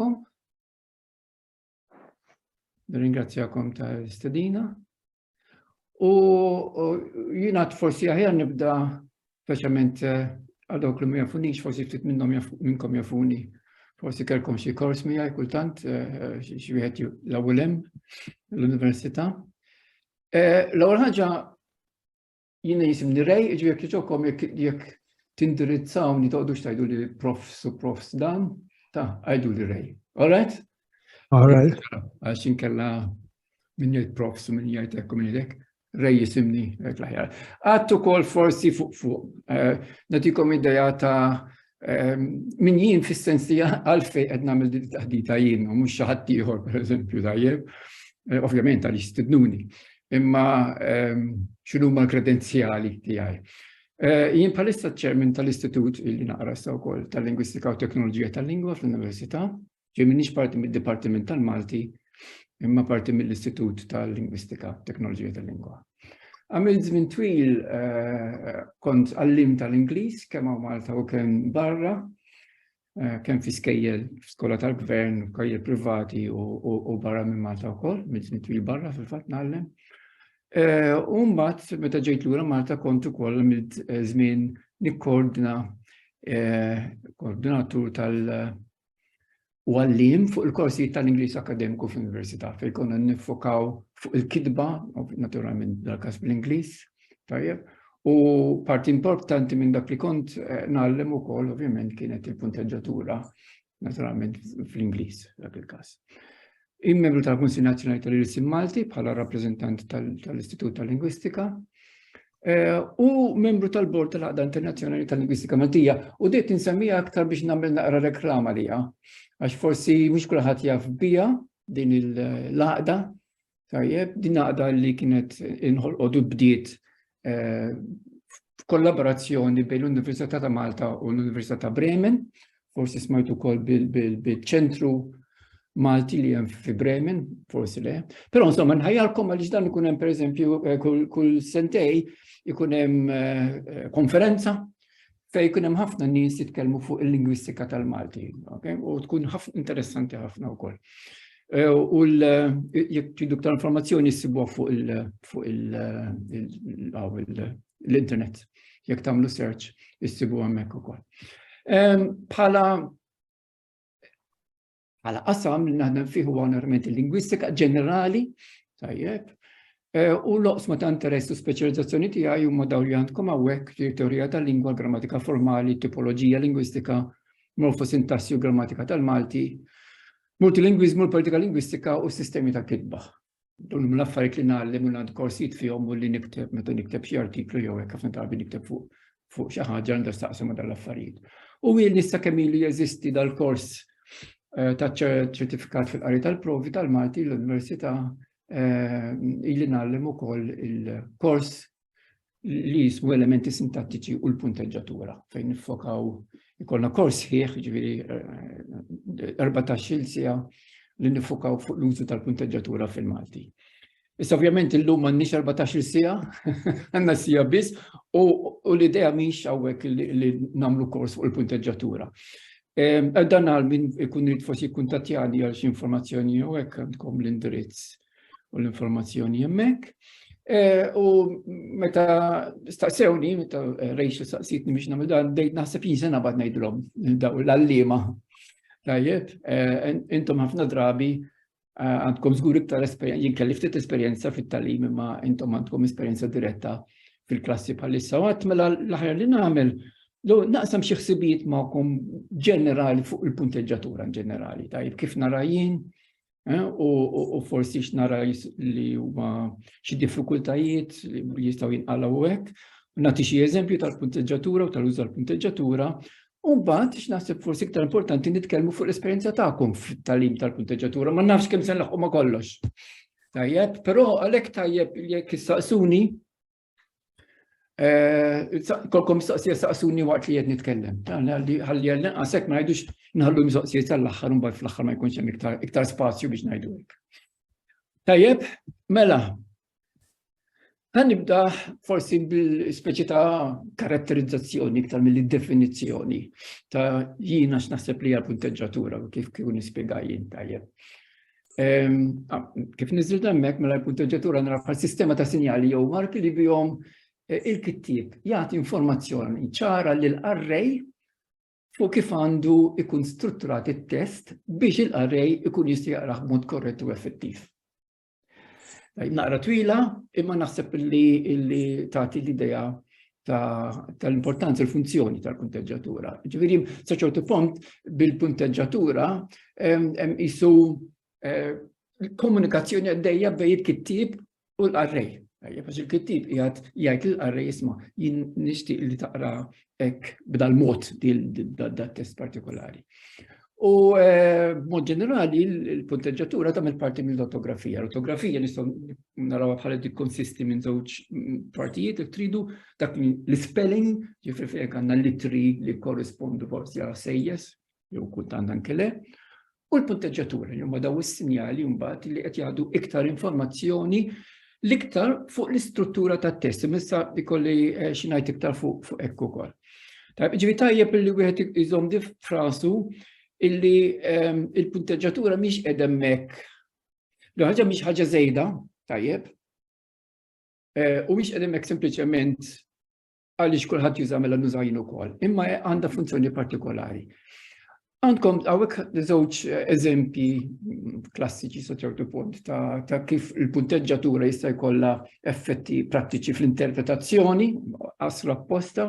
tagħkom. Nirringrazzjakom tal-istedina. U jiena forsi aħjar nibda speċjalment għal dawk li ma jafunix, forsi ftit minnkom jafuni. Forsi kellkom xi kors miegħi kultant xi wieħed l-ewwel hemm l-Università. L-ewwel ħaġa jiena jisimni Rej, ġifieri ġokom jekk tindirizzawni toqgħodux tgħidu li profs dan, għajdu li Rej. All right? All right. Għax inkella min jgħid profs u min jgħid hekk u min jgħid hekk, Rej jisimni hekk l-aħjar. Għadtu kol forsi fuq. Nagħtikom idea ta' min jien fis-sens li għalfejn qed nagħmel din it-taħdita jien u mhux xi ħadd ieħor pereżempju tajjeb. Ovvjament għaliex stidnuni. Imma x'inhuma l-kredenzjali tiegħi. Jien bħalissa ċermin tal-istitut li naqra issa wkoll tal-Lingwistika u Teknoloġija tal-Lingwa fl-Università. Ġej m'iniex parti mid-Dipartiment tal-Malti, imma parti mill-Istitut tal-Lingwistika u Teknoloġija tal-Lingwa. Għamilt żmien twil kont għallim tal-Ingliż kemm hawn Malta u kemm barra, kemm fi skejjel f'skola tal-Gvern, skejjel privati u barra minn Malta wkoll, mill żmien twil barra fil-fatt nagħllem. U mbagħad meta ġejt lura Malta kont ukoll għamilt żmien nikkoordina koordinatur u għallim fuq il-korsijiet tal-Ingliż akademiku fl-Università fejn konna niffokaw fuq il-kitba, naturalment dal-każ bl-Ingliż, tajjeb, u parti importanti minn dak li kont nagħllem ukoll ovvjament kienet il-punteġġatura naturalment fl-Ingliż dak il-każ. Membru tal-Kunsill Nazzjonali tal-Irsim Malti bħala rappreżentant tal-Istitut tal-Lingwistika u membru tal-Bord tal-Għaqda Internazzjonali tal-Lingwistika Maltija u dejt insemmija aktar biex nagħmel naqra reklama liha għax forsi mhux kulħadd jaf biha din il-għaqda tajjeb, din għaqda li kienet inħolqodu bdiet f'kollaborazzjoni bejn l-Università ta' Malta u l-Università ta' Bremen, forsi smajtu wkoll bil-ċentru Malti li hemm fi Bremen, forsi le. Però insomma nħajjarkom għaliex dan ikun hemm pereżempju kull sentej ikun hemm konferenza fejn ikun hemm ħafna nies jitkellmu fuq il-lingwistika tal-Malti, u tkun interessanti ħafna wkoll. U jekk tridu aktar informazzjoni issibuha fuq l-internet. Jekk tagħmlu search issibuha hemmhekk ukoll. Bħala qasam li naħdem fih huwa naturalment il-lingwistika ġenerali, tajjeb, u l-oqsma ta' interess u speċjalizzazzjoni tiegħi huma dawn li għandkom hawnhekk teorija tal-lingwa, grammatika formali, tipoloġija lingwistika, morfosintassi u grammatika tal-Malti, multilingwiżmu, politika lingwistika u sistemi ta' kitba. Dawn huma l-affarijiet li nagħllem u għand korsijiet fihom u li nikteb meta nikteb xi artiklu jew hekk ħafna drabi nikteb fuq xi ħaġa nistaqsam ma' dal-affarijiet. U jien nista' kemm ilu jeżisti dal-kors ta' ċertifikat fil-qari tal-provi tal-Malti l-Università ili nagħllem ukoll il-kors li jismu elementi sintattiċi u l-punteġġatura fejn niffokaw ikollna kors ħieħ ġifieri 14-il siegħa li niffokaw fuq l-użu tal-punteġġatura fil-Malti. Issa ovvjament illum m'għandniex 14-il siegħa, għandna siegħa biss u l-idea mhix hawnhekk li nagħmlu kors fuq il-punteġġatura. Dan għal min ikun rrid forsi jikkuntattjani għal xi informazzjoni u hekk għandkom l-indirizz u l-informazzjoni hemmhekk. U meta staqsewni, meta Rejxu staqsitni biex nagħmel dan, bdejt naħseb jien se nabad ngħidulhom daw l-għalliema. Tajjeb, intom ħafna drabi għandkom żgur iktar esperjenza, jien kelli ftit esperjenza fit-tagħlim imma intom għandkom esperjenza diretta fil-klassi bħalissa. U għadd mela l-aħjar li nagħmel naqsam xi ħsibijiet magħkom ġenerali fuq il-punteġġatura ġenerali, tajjeb kif nara jien u forsi x'nara li huma xi diffikultajiet li jistgħu jinqalgħu hekk, nagħti xi eżempju tal-punteġġatura u tal-użu tal-punteġġatura, u mbagħad x'naħseb forsi iktar importanti nitkellmu fuq l-esperjenza tagħkom fit-tagħlim tal-punteġġatura, ma nafx kemm se nlaħqu ma' kollox. Tajjeb, però għalhekk tajjeb jekk issaqsuni kolkom mistoqsija saqsuni waqt li qed nitkellem. Ħalli għasek ma ngħidux nħallu mistoqsijiet tal-aħħar u mbagħad fl-aħħar ma jkunx hemm iktar spazju biex ngħidu hekk. Tajjeb, mela. Nibda forsi bil-speċi ta' karatterizzazzjoni iktar mill-definizzjoni ta' jiena x'naħseb li hija punteġġatura u kif kien nispjega jien tajjeb. Kif niżil hemmhekk mela l-punteġġatura nara bħal sistema ta' sinjali jew marki li bihom il-kittieb jagħti informazzjoni ċara lill-array fuq kif għandu ikun strutturat it-test biex il-array ikun jista' jaqrah b'mod korrett u effettiv. Naqra twila, imma naħseb li tagħti l-idea tal-importanza l-funzjoni tal-punteġġatura. Ġifieri sa ċertu punt bil-punteġġatura hemm isu komunikazzjoni għaddejja bejn il-kittieb u l-array. Għax il-kittieb jgħid l-array isma' jien nixtieq li taqra hekk b'dal mod dat-test partikolari. U b'mod ġenerali il-punteġġatura tagħmel parti mill-ortografija. L-ortografija nistgħu narawha bħala tikkonsisti minn żewġ partijiet jekk tridu dak l-spelling, ġifieri hekk għandna littri li korrispondu forsi għal sejjes jew kultant anke le, u l-punteġġatura li huma daw is-sinjali mbagħad li qed jagħtu iktar informazzjoni l-iktar fuq l-istruttura tat-test. Issa ikolli xi ngħid iktar fuq hekk ukoll. Ġifieri tajjeb li wieħed iżomm di f'rasu illi il-punteġġatura mhix qiegħda hemmhekk. L-ħaġa mhix ħaġa żejda, tajjeb, u mhix qiegħda hemmhekk sempliċement għaliex kulħadd juża mela nuża jien ukoll, imma għandha funzjoni partikolari. Għandkom hawnhekk żewġ eżempji klassiċi sa ċertu punt ta' kif il-punteġġatura jista' jkollha effetti prattiċi fl-interpretazzjoni, qasra apposta.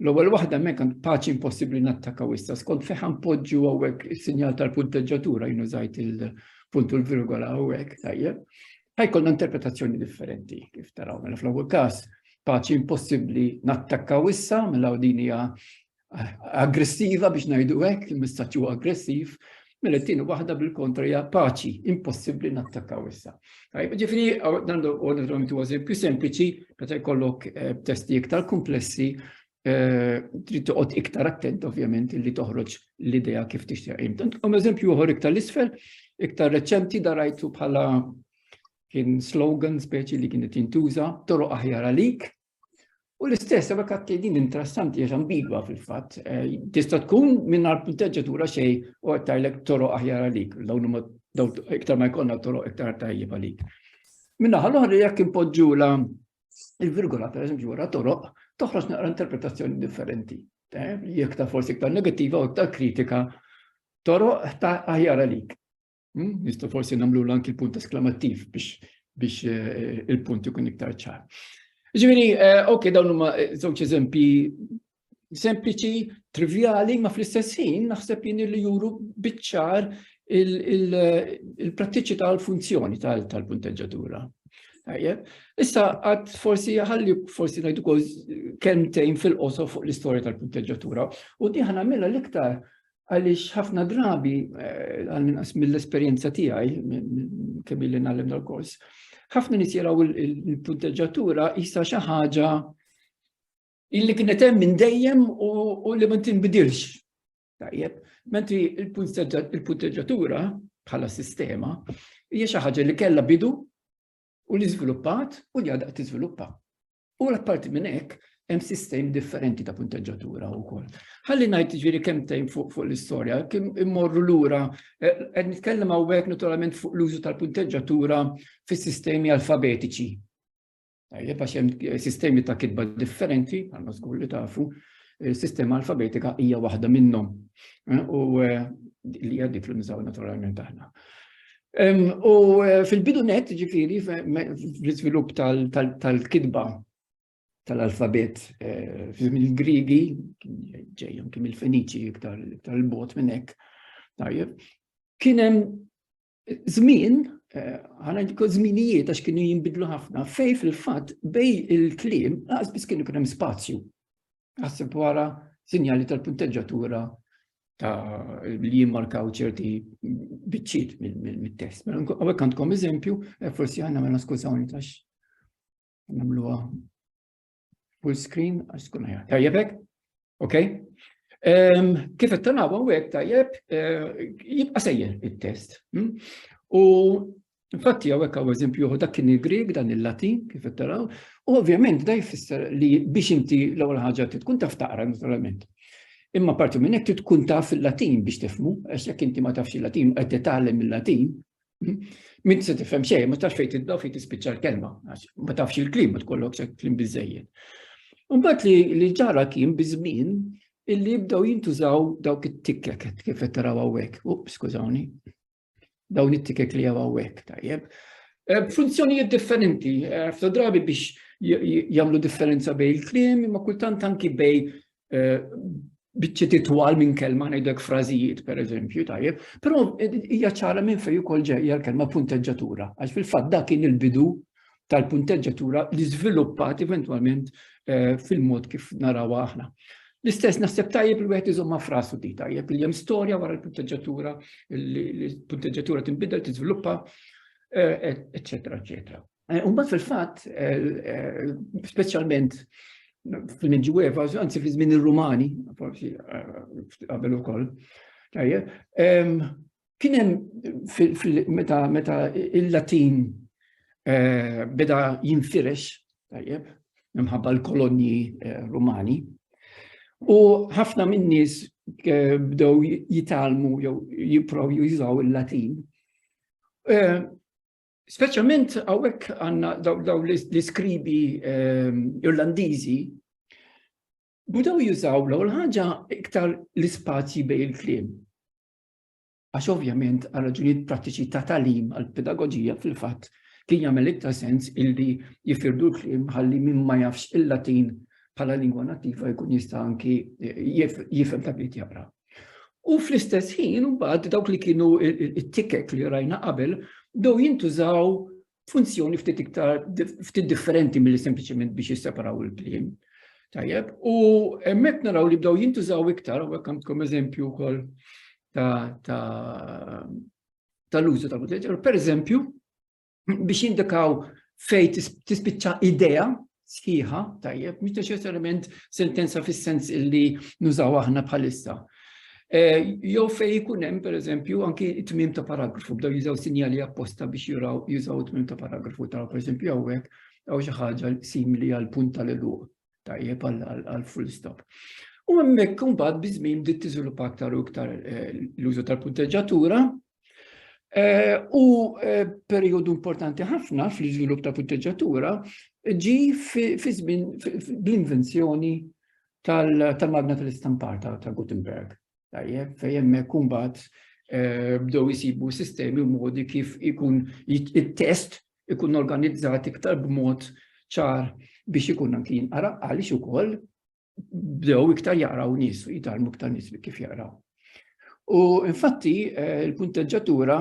L-ewwel waħda hemmhekk għand paċi impossibbli nattakkaw issa skont fejn ħanpoġġu hawnhekk is-sinjal tal-punteġġatura jien użajt il-punt u l-virgola hawnhekk tajjeb. Ħajkollna interpretazzjoni differenti kif taraw mela fl-ewwel każ paċi impossibbli nattakkaw issa mela din hija aggressiva biex ngħidu hekk, il-messaġġ huwa aggressiv, mela t-tieni waħda bil-kontra hija paċi impossibbli nattakkaw issa. Ġifieri naturalment huwa eżempju sempliċi meta jkollok testi iktar komplessi trid toqgħod iktar attent ovvjament li toħroġ l-idea kif tixtieq. Eżempju ieħor iktar l-isfel, iktar reċenti darajtu bħala kien slogan speċi li kienet jintuża toroq aħjar għalik. U l-istess hekk għad din interessanti għax ambigwa fil-fatt. Tista' tkun mingħajr punteġġatura xejn u qed tgħidlek toroq aħjar għalik. Dawn iktar ma jkollna toroq iktar tajjeb għalik. Min-naħa l-oħra jekk impoġġula il-virgola pereżempju wara toroq toħroġ naqra interpretazzjoni differenti. Jekk ta' forsi iktar negattiva u iktar kritika, toroq ta' aħjar għalik. Nistgħu forsi nagħmlu anke il-punt eskamattiv biex il-punt ikun iktar ċar. Ġifieri, dawn huma żewġ eżempji sempliċi, trivjali, ma fl-istess ħin naħseb jien li juru biċ-ċar il-prattiċità l-funzjoni tal-punteġġatura. Issa għad forsi forsi ngħidu kemmtejn fil-qosor fuq l-istorja tal-punteġġatura u di ħanagħmilha l-iktar għaliex ħafna drabi għal-inqas mill-esperjenza tiegħi kemm illi nagħlem dal-kors. Ħafna nies jaraw il-punteġġatura issa xi ħaġa illi kienet hemm minn dejjem u li ma tinbidilx. Tajjeb, mentri il-punteġġatura bħala sistema hija xi ħaġa li kellha bidu u li żviluppat u li għadha tiżviluppa. U l-apparti minn hekk hemm sistemi differenti ta' punteġġatura wkoll. Ħalli ngħid jiġifieri kemmtejn fuq l-istorja, kemm immorru lura, qed nitkellem hawnhekk naturalment fuq l-użu tal-punteġġatura fis-sistemi alfabetiċi. Tajjeb għax hemm sistemi ta' kitba differenti, għandna żgur li tafu, is-sistema alfabetika hija waħda minnhom. U li hija dik li nużaw naturalment aħna. U fil-bidunet ġifieri fl-iżvilupp tal-kitba tal-alfabet mill-Griegi, ġejjhom kien il-Feniċi iktar il-bogħod minn hekk. Tajjeb. Kien hemm żmien, ħanajdu żminijiet għax kienu jinbidlu ħafna, fejn fil-fatt bejn il-kliem laqas biss kienu kien hemm spazju. Ħasseb wara sinjali tal-punteġġatura li jimmarkaw ċerti biċċiet mit-test. Hawnhekk għandkom eżempju, forsi nagħmilha skużawni tax nagħmluha full screen għax tkun aħjar. Tajjeb hekk? Okay? Kif qed taraw hawnhekk tajjeb jibqa' sejjer it-test. U Infatti hawnhekk hawn eżempju dak kien il-Grieg dan il-Latin kif qed taraw, u ovvjament da jfisser li biex inti l-ewwel ħaġa tkun taf taqra naturalment. Imma parti minn hekk tkun taf il-Latin biex tifhmu, għax jekk inti ma tafx il-Latin qed titgħallem il-Latin, min se tifhem xejn, ma tafx fejn tibda fejn tispiċċa l-kelma, għax ma tafx il-kliem ma tkollokx kliem biżejjed. Imbagħad li ġara kien biżmien illi jibdew jintużaw dawk it-tikkek kif qed taraw hawnhekk. Skużawni. Dawn it-tikkek li hawnhekk tajjeb. Funzjonijiet differenti, f'ta drabi biex jagħmlu differenza bejn il-kliem, imma kultant anki bejn biċċiet itwal minn kelma ngħidlek frażijiet pereżempju tajjeb, però hija ċara minn fejn ukoll ġejja l-kelma punteġġatura, għax fil-fatt dak kien il-bidu tal-punteġġatura li żviluppat eventwalment fil-mod kif narawha aħna. L-istess naħseb tajjeb li wieħed iżomma frasu di tajjeb li hemm storja wara l-punteġġatura, l-punteġġatura tinbidel, tiżviluppa, eċetera, eċetera. Mbagħad fil-fatt, speċjalment fil-Medjueva, anzi fi żmien ir-Rumani, forsi qabel ukoll, tajjeb, kien hemm meta il-Latin beda jinfirex, tajjeb, minħabba l-kolonji Rumani, u ħafna minn nies bdew jitalmu jew jipprovdu jużaw il-Latin. Speċjalment hawnhekk għandna daw l-iskribi Irlandiżi bdew jużaw l-ewwel ħaġa iktar l-ispazji bejn il-kliem. Għax ovvjament għal raġunijiet prattiċi ta' tagħlim għall-pedagoġija fil-fatt kien jagħmel iktar sens illi jifirdu l-kliem ħalli min ma jafx il-Latin bħala lingwa nattiva jkun jista' anki jifhem ta' bdiet jaqra. U fl-istess ħin mbagħad dawk li kienu it-tikkek li rajna qabel bdew jintużaw funzjoni ftit differenti milli sempliċement biex jisseparaw il-kliem. Tajjeb, u hemmhekk naraw li bdew jintużaw iktar, u hekk għandkom eżempju wkoll tal-użu tal-punteġġatura. Pereżempju, biex jindikaw fejn tispiċċa idea sħiħa, tajjeb, mhux neċessarjament sentenza fis-sens illi nużaw aħna bħalissa. Jew fejn ikun hemm pereżempju anki t-tmiem ta' paragrafu, bdew jużaw sinjali apposta biex jużaw it-tmiem ta' paragrafu, taraw pereżempju hawnhekk hawn xi ħaġa simili għal punt tal-eluq, tajjeb għal full stop. U hemmhekk imbagħad biżmien bdiet tiżviluppa aktar u iktar l-użu tal-punteġġatura. U perjodu importanti ħafna fl-iżvilupp ta' punteġġatura ġi fi żmien bl-invenzjoni tal-magna tal-istampar ta' Gutenberg. Tajjeb, fejn hemmhekk imbagħad bdew isibu sistemi u modi kif ikun it-test ikun organizzat iktar b'mod ċar biex ikun anki jinqara għaliex ukoll bdew iktar jaqraw nies u jitalmu iktar nies kif jaqraw. U infatti il-punteġġatura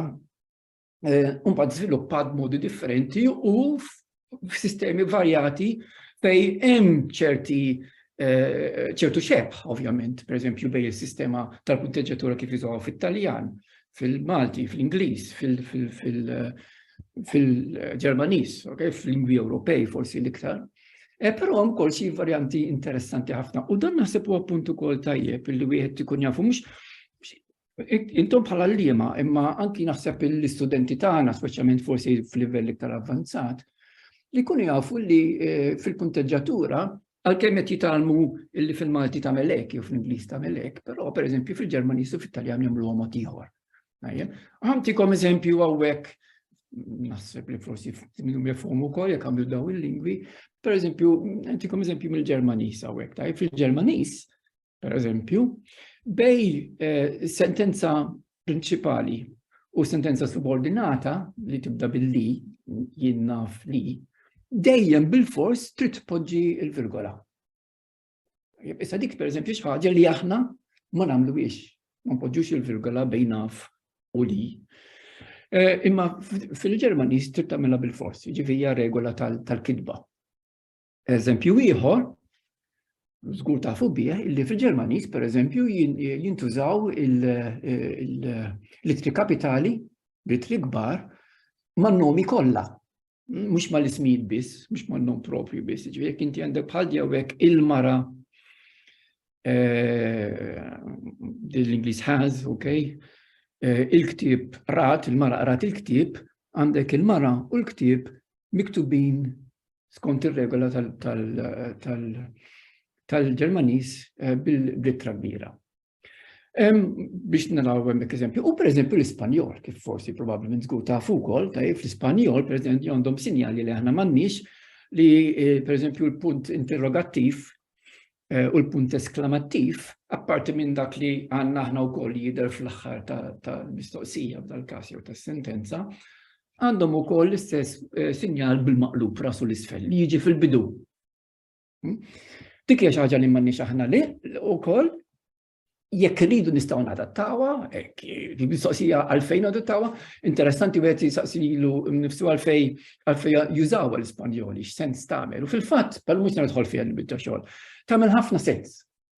mbagħad żviluppat b'modi differenti u f'sistemi varjati fejn hemm ċertu xebħ, ovvjament, pereżempju bejn is-sistema tal-punteġġatura kif jużaw fit-Taljan, fil-Malti, fl-Ingliż, fil-Ġermaniż, fil-lingwi Ewropej forsi l-iktar. Però hemm ukoll xi varjanti interessanti ħafna. U dan naħseb huwa punt ukoll tajjeb illi wieħed ikun jafu mhux intom bħala liema, imma anki naħseb l-istudenti tagħna, speċjalment forsi f'livell iktar avvanzat, li jkunu jafu li fil-punteġġatura għalkemm qed jitalmu illi fil-Malti tagħmel hekk jew fl-Ingliż tagħmel hekk, però pereżempju fil-Ġermaniż u fit-Taljan jagħmluha mod ieħor. Ħantikom eżempju hawnhekk, naħseb li forsi minnhom jafhmu wkoll jekk għamlu daw il-lingwi, pereżempju ħantikom eżempju mill-Ġermaniż hawnhekk, tajjeb fil-Ġermaniż, pereżempju, bej sentenza prinċipali u sentenza subordinata li tibda bil-li, jien naf li, dejjem bil-fors trid tpoġġi l-virgola. Issa dik pereżempju xi ħaġa li aħna ma nagħmluhiex, ma npoġġux il-virgola bejn naf u li. Imma fil-Ġermaniż trid tagħmilha bil-fors, jiġifieri hija regola tal-kitba. Eżempju ieħor, żgur tafu bih, illi fil-Ġermaniż pereżempju jintużaw l-ittri kapitali, l-ittri kbar, man-nomi kollha. Mhux mal-ismijiet biss, mhux man-nom propju biss. Ġifieri jekk inti għandek bħal hawnhekk il-mara l-Ingliż has, il-ktieb rat, il-mara qarat il-ktieb, għandek il-mara u l-ktieb miktubin skont ir-regola tal-Ġermaniż bil-ittra kbira. Biex naraw hemmhekk eżempju, u pereżempju l-Ispanjol, kif forsi probabbilment żgur tafu wkoll, fl-Ispanjol pereżempju għandhom sinjali li aħna m'għandniex li pereżempju l-punt interrogattiv u l-punt esklamattiv, apparti minn dak li għandna aħna wkoll jidher fl-aħħar tal-mistoqsija f'dal-każ jew tas-sentenza, għandhom ukoll l-istess sinjal bil-maqlub rasu l-isfel li jiġi fil-bidu. Dik hija xi ħaġa li m'għandniex aħna li wkoll jekk iridu nistgħu nadattawha, hekk mistoqsija għalfejn nadattawha, interessanti wieħed jistaqsilu nnifsu għalfejn jużawha l-Ispanjoli, x'sens tagħmel. U fil-fatt bħal mhux nidħol fiha l-bidda xogħol. Tagħmel ħafna sens.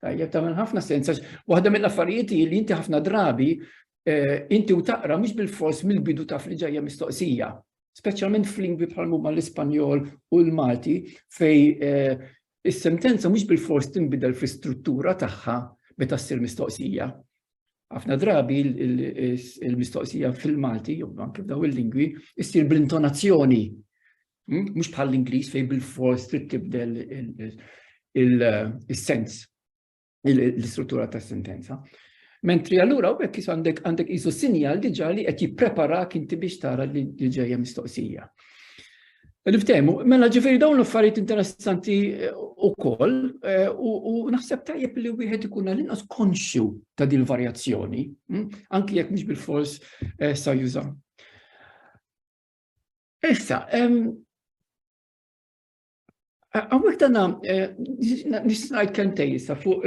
Tajjeb tagħmel ħafna sens għax waħda mill-affarijiet li inti ħafna drabi inti u taqra mhux bil-fors mill-bidu taf li ġejja mistoqsija, speċjalment f'lingwi bħal huma l-Ispanjol u l-Malti fej is-sentenza mhux bil-fors tinbidel fl-istruttura tagħha meta ssir mistoqsija. Ħafna drabi il-mistoqsija fil-Malti jew anke f'daw il-lingwi issir bl-intonazzjoni. Mhux bħal l-Ingliż fejn bil-fors trid tibdel il-sens, l-istruttura tas-sentenza. Mentri allura u hekk għandek qisu sinjal diġà li qed jippreparak inti biex tara li ġejja mistoqsija. Niftehmu, mela ġifieri dawn l-affarijiet interessanti wkoll u naħseb tajjeb li wieħed ikun għall-inqas konxju ta' din il-varjazzjoni, anki jekk mhux bil-fors sa juża. Issa, għawek dana, nisnajt kentej issa fuq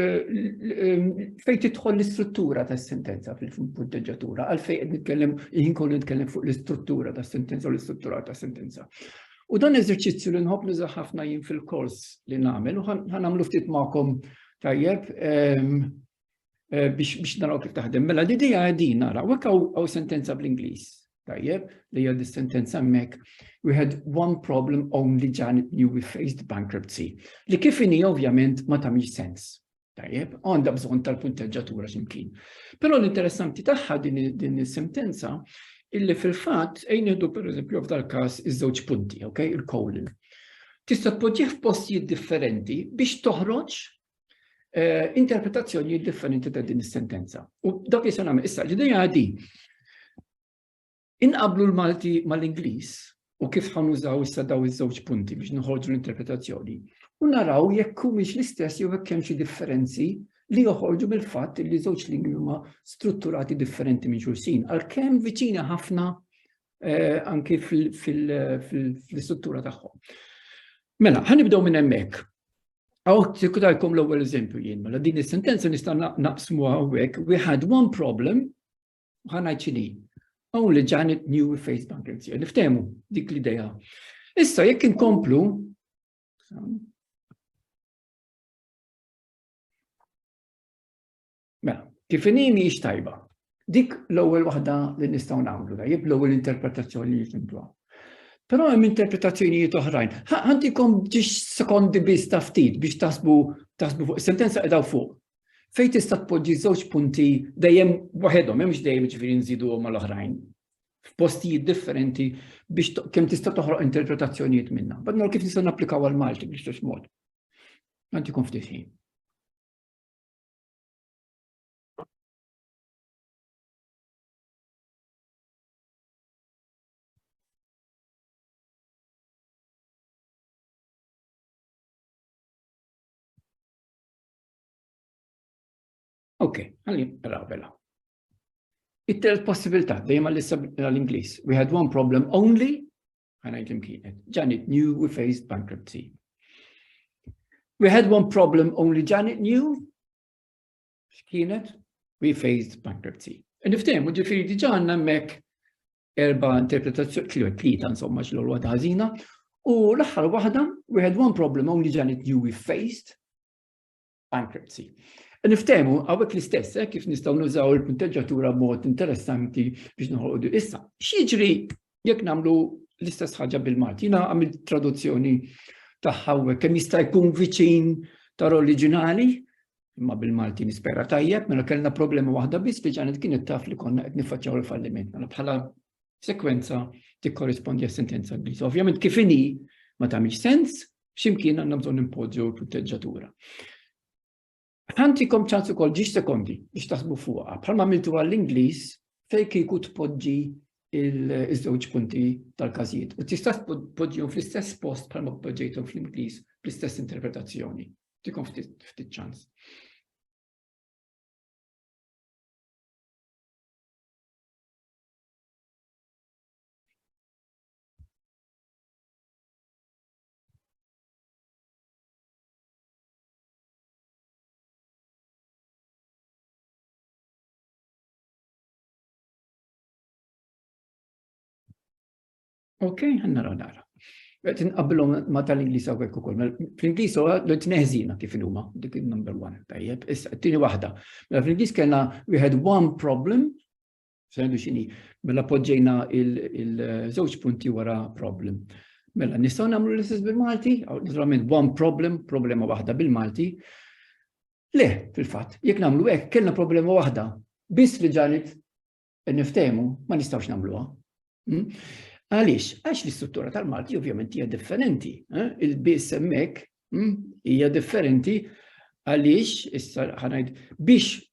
fejn tidħol l-istruttura tas-sentenza fil-punteġġatura, għalfejn qed nitkellem nitkellem fuq l-istruttura tas-sentenza u l-istruttura tas-sentenza. U dan eżerċizzju li nħobb nuża ħafna jien fil-kors li nagħmel u ħanagħmlu ftit magħkom tajjeb biex naraw kif taħdem. Mela l-idea din nara, hekk hawn sentenza bl-Ingliż. Tajjeb, li hija dis-sentenza hemmhekk. We had one problem only Janet knew we faced bankruptcy. Li kif inhi ovvjament ma tagħmilx sens. Tajjeb, għandha bżonn tal-punteġġatura x'imkien. Però l-interessanti tagħha din is-sentenza illi fil-fatt nieħdu pereżempju f'dal każ iż-żewġ punti, okay, il-colon. Tista' tpoġġih f'postijiet differenti biex toħroġ interpretazzjoni differenti ta' din is-sentenza. U dak li se nagħmel issa l-idea di inqablu l-Malti mal-Ingliż u kif ħanużaw issa daw iż-żewġ punti biex noħorġu l-interpretazzjoni. U naraw jekk humiex l-istess jew hekk hemm xi differenzi li joħorġu mill-fatt li żewġ lingwi huma strutturati differenti minn xulxin, għalkemm viċina ħafna anke fil-struttura tagħhom. Mela, ħanibdew minn hemmhekk. Aw tikudajkom l-ewwel eżempju jien, mela din is-sentenza nista' naqsmuha hawnhekk. We had one problem, ħanajt x'inhi. Only Janet knew we faced bankruptcy. Niftehmu dik l-idea. Issa jekk inkomplu mela, kif inhi mhijiex tajba. Dik l-ewwel waħda li nistgħu nagħmlu, jib l-ewwel interpretazzjoni li jifhimtuha. Però hemm interpretazzjonijiet oħrajn. Ħantikom ġiex sekondi biss ta' ftit biex taħsbu fuq is-sentenza qiegħda fuq. Fejn tista' tpoġġi żewġ punti dejjem waħedhom, hemmx dejjem ġifieri nżiduhom mal-oħrajn. F'postijiet differenti biex kemm tista' toħroq interpretazzjonijiet minnha. Badna kif nistgħu napplikaw għal Malti biex mod. Għantikom ftit ħin. Okay, għalli bella. It-telt possibilità, dejjem għall-Ingliż. We had one problem only, għanajt l-imkienet. Janet knew we faced bankruptcy. We had one problem only Janet knew, x'kienet? We faced bankruptcy. Niftehmu ġifieri diġà għandna hemmhekk erba' interpretazzjoni, tlieta insomma x'l-ewwel waħda ħażina, u l-aħħar waħda, we had one problem only Janet knew we faced bankruptcy. Niftehmu hawnhekk l-istess, kif nistgħu nużaw il-punteġġatura b'mod interessanti biex noħolqu issa. X'jiġri jekk nagħmlu l-istess ħaġa bil-Malti? Jiena għamilt traduzzjoni tagħha hawnhekk kemm jista' jkun viċin tar-oriġinali, imma bil-Malti nispera tajjeb, mela kellna problema waħda biss li ġanet kienet taf li konna qed niffaċċjaw il-falliment. Bħala sekwenza tikkorrispondi għas-sentenza Ingliż. Ovvjament kif inhi ma tagħmilx sens, x'imkien għandna bżonn impoġġu punteġġatura. Ħantikom ċans ukoll 10 sekondi biex taħsbu fuqha. Bħalma għamiltu għall-Ingliż fejn kieku tpoġġi iż-żewġ punti tal-każijiet. U tista' tpoġġihom fl-istess post bħalma poġġejthom fl-Ingliż bl-istess interpretazzjoni. Tikom ftit ċans. Ok, għanna nara. Tinqabbilhom ma tal-Ingliż hawnhekk ukoll. Fl-Ingliż l-tneħżina kif huma, dik number 1. Tajjeb, issa tieni waħda. Mela fl-Ingliż kellna we had one problem, s'għandu x'inhi, mela poġġejna il-żewġ punti wara problem. Mela nistgħu nagħmlu l-istess bil-Malti, naturalment one problem, problema waħda bil-Malti. Le, fil-fatt, jekk nagħmlu hekk kellna problema waħda, biss li ġanet niftehmu ma nistgħux nagħmluha. Għaliex, għax l-istruttura tal-Malti ovvjament hija differenti. Il-biss hemmhekk hija differenti għaliex issa ħanajd biex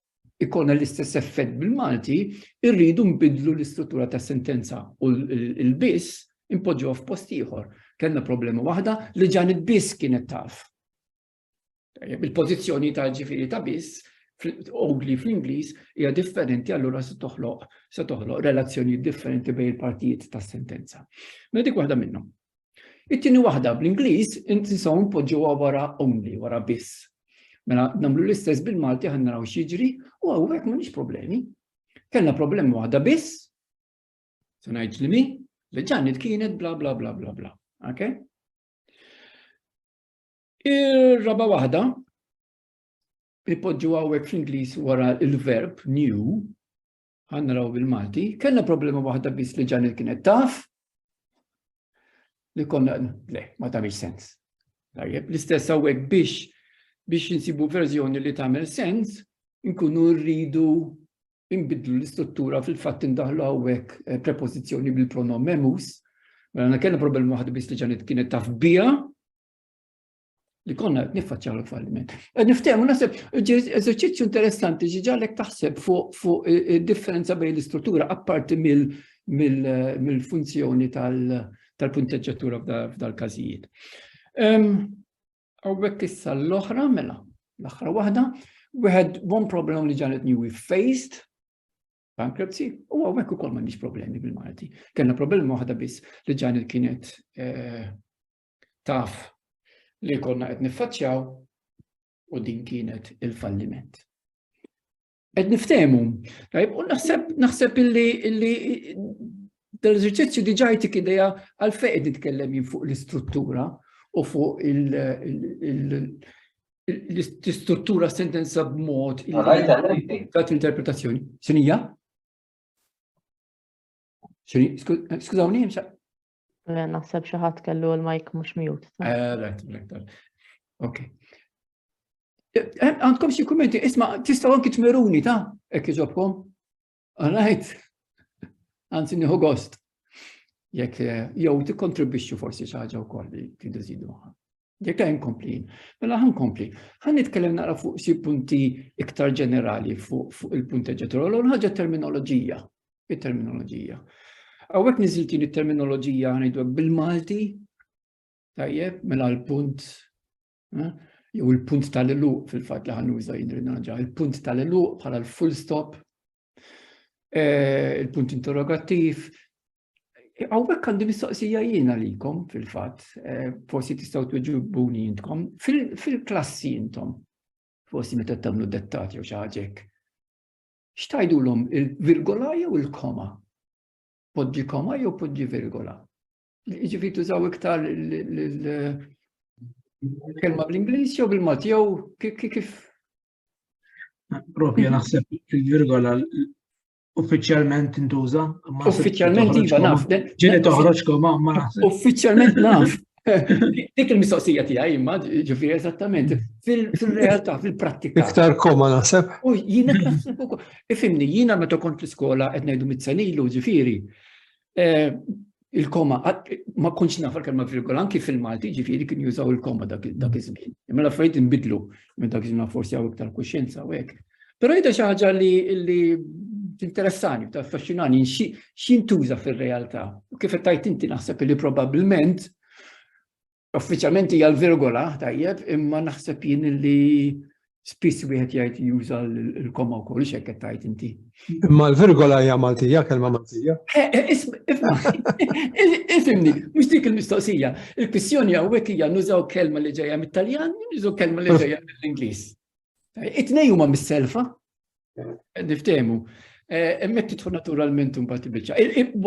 ikollna l-istess effett bil-Malti, irridu nbidlu l-istruttura tas-sentenza u l-biss impoġġuha f'post ieħor. Kellna problema waħda li ġanet biss kienet taf. Il-pożizzjoni tal-ġifieri ta' biss only fl-Ingliż hija differenti, allura se toħloq relazzjoni differenti bejn il-partijiet tas-sentenza. Mela dik waħda minnhom. It-tieni waħda bl-Ingliż inti nistgħu npoġġuha wara only, wara biss. Mela nagħmlu l-istess bil-Malti ħan naraw x'jiġri u hawnhekk m'għandix problemi. Kellna problema waħda biss, se ngħid li ġanet kienet bla bla bla bla bla. Okay? Ir-raba waħda ipoġġu hawnhekk fl-Ingliż wara il-verb knew, ħan naraw bil-Malti, kellna problema waħda biss li ġanet kienet taf, li konna le, ma tagħmilx sens. L-istess hawnhekk biex insibu verżjoni li tagħmel sens, nkunu rridu inbidlu l-istruttura fil-fatt indaħlu hawnhekk prepożizzjoni bil-pronom memus, mela kellna problema waħda biss li ġanet kienet taf biha, li konna niffaċċjaw l-falliment. Niftehmu naħseb eżerċizzju interessanti ġiġalek taħseb fuq id-differenza bejn l-istruttura apparti mill-funzjoni tal-punteġġatura f'dal-każijiet. Hawnhekk issa l-oħra mela, l-aħħar waħda, we had one problem li ġanet knew we faced, bankruptcy, u hawnhekk ukoll m'għandix problemi bil-Malti. Kellna problema waħda biss li ġanet kienet taf li konna qed niffaċċjaw u din kienet il-falliment. Qed niftehmu, u naħseb illi dal-eżerċizzju diġà jtik idea għalfejn qed nitkellem jien fuq l-istruttura u fuq l-istruttura sentenza b'mod tat interpretazzjoni. X'inhija? Skużawni, naħseb xi ħadd kellu l-mike mhux mute. Right. Ok. Għandkom xi kummenti, isma' tistgħu anki tmeruni ta' hekk iġobkom? Right. Anzi nieħu gost. Jekk jew tikkontribwixxu forsi xi ħaġa wkoll li tridu żidu magħha. Jekk inkompli. Mela ħankompli. Ħan nitkellem nara fuq xi punti iktar ġenerali fuq il-punteġġatura. L-ewwel ħaġa terminoloġija. It-terminoloġija. Għawek niziltin il-terminoloġija għanajdwek bil-Malti, tajjeb, mela l-punt, jew il-punt tal-eluq fil-fat li ħannuża jindrinnaġa, il-punt tal-eluq bħala l-full stop, il-punt interrogattiv. Għawek għandi mistoqsija jiena likom fil-fat, forsi tistaw tweġibuni jintkom, fil-klassi jintom, forsi meta tagħmlu dettati jew xi ħaġek. X'tajdulhom il-virgola jew il-koma? Poġġi koma jew poġġi virgola. Ġifieri tużaw iktar il-kelma bl-Ingliż jew bil-Malti jew kif? Propja naħseb il-virgola uffiċjalment intuża. Uffiċjalment iva naf. Ġieli toħroġ koma ma naħseb. Uffiċjalment naf. Dik il-mistoqsija tiegħi imma ġifieri eżattament fil-realtà, fil-prattika. Iktar koma naħseb. Jiena naħseb ukoll. Ifhimni, jiena meta kont fl-iskola qed ngħidu mit-senilu ġifieri. Il-koma, ma konċ naf kelma virgola, anki fil-Malti ġifieri kien jużaw il-koma dak iż-żmien. Imma l-affarijiet inbidlu minn dak iż-żmien forsi hawn iktar kuxjenza u hekk. Però hija xi ħaġa li interessani, taffaxxinani x'intuża fir-realtà. Kif qed tajt inti naħseb li probabbilment uffiċjalment hija l-virgola tajjeb, imma naħseb jien li spiss wieħed jgħid juża l-koma wkoll x'hekk qed tajt inti. Imma l-virgola hija Maltija, kelma Maltija. Ifhimni, mhux dik il-mistoqsija. Il-kwistjoni hawnhekk hija nużaw kelma li ġejja mit-Taljan, nużaw kelma li ġejja mill-Ingliż. It-tnejn huma mis-selfa, niftehmu. Hemmhekk tidħol naturalment imbagħad il-biċċa.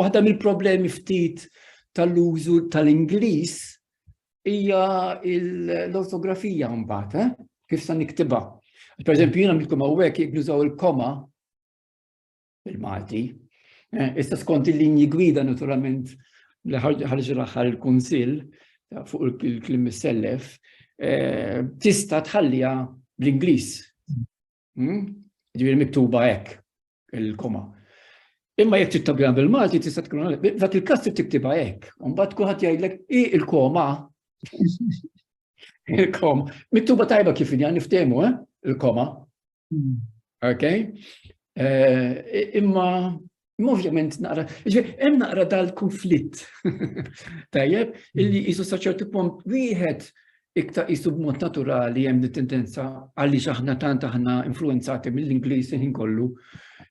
Waħda mill-problemi ftit tal-użu tal-Ingliż hija l-ortografija mbagħad, kif sa niktibha. Pereżempju jiena nagħmilkom hawnhekk jekk nużaw il-koma bil-Malti. Issa skont il-linji gwida naturalment li ħarġu l-aħħar il-Kunsill fuq il-klim mis-sellef, tista' tħallija bl-Ingliż. Ġifieri miktuba hekk il-koma. Imma jekk tittabja bil-Malti tista' tkun dak il-każ trid tiktibha hekk. U mbagħad kulħadd jgħidlek il-koma. Il-koma. Miktuba tajba kif inhi niftehmu, il-koma. Okay? Imma ovvjament naqra, hemm naqra dal-konflitt. Tajjeb, illi qisu sa ċertu punt wieħed iktar qisu b'mod naturali hemm tendenza għaliex aħna tant aħna influenzati mill-Ingliż ħin kollu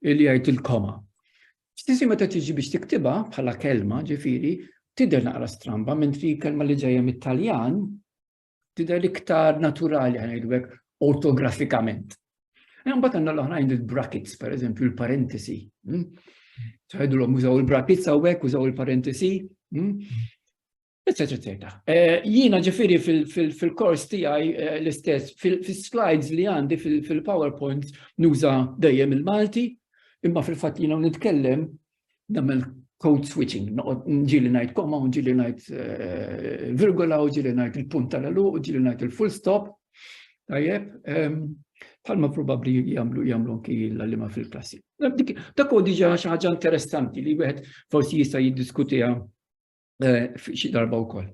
illi jgħid il-koma. Stisi meta tiġi biex tiktibha bħala kelma, ġifieri, tidher naqra stramba, mentri kelma li ġejja mit-Taljan tidher iktar naturali ngħidu hekk ortografikament. Mbagħad għandna l-oħrajn il-brackets, pereżempju il-parentesi. Ċaħidulhom użaw il-brackets hawnhekk, użaw il-parentesi, eccetera. Jiena ġifieri fil-kors tiegħi l-istess, fil-slides li għandi fil-PowerPoint nuża dejjem il-Malti, imma fil-fatt jiena nitkellem nagħmel code switching, ġieli ngħid koma, u ġieli ngħid virgola, u ġieli ngħid il-punt tal-għaluq, u ġieli ngħid il-full stop. Tajjeb, bħalma probabbli jagħmlu anki l-għallima fil-klassi. Dak huwa diġà xi ħaġa interessanti li wieħed forsi jista' jiddiskutiha xi darba wkoll.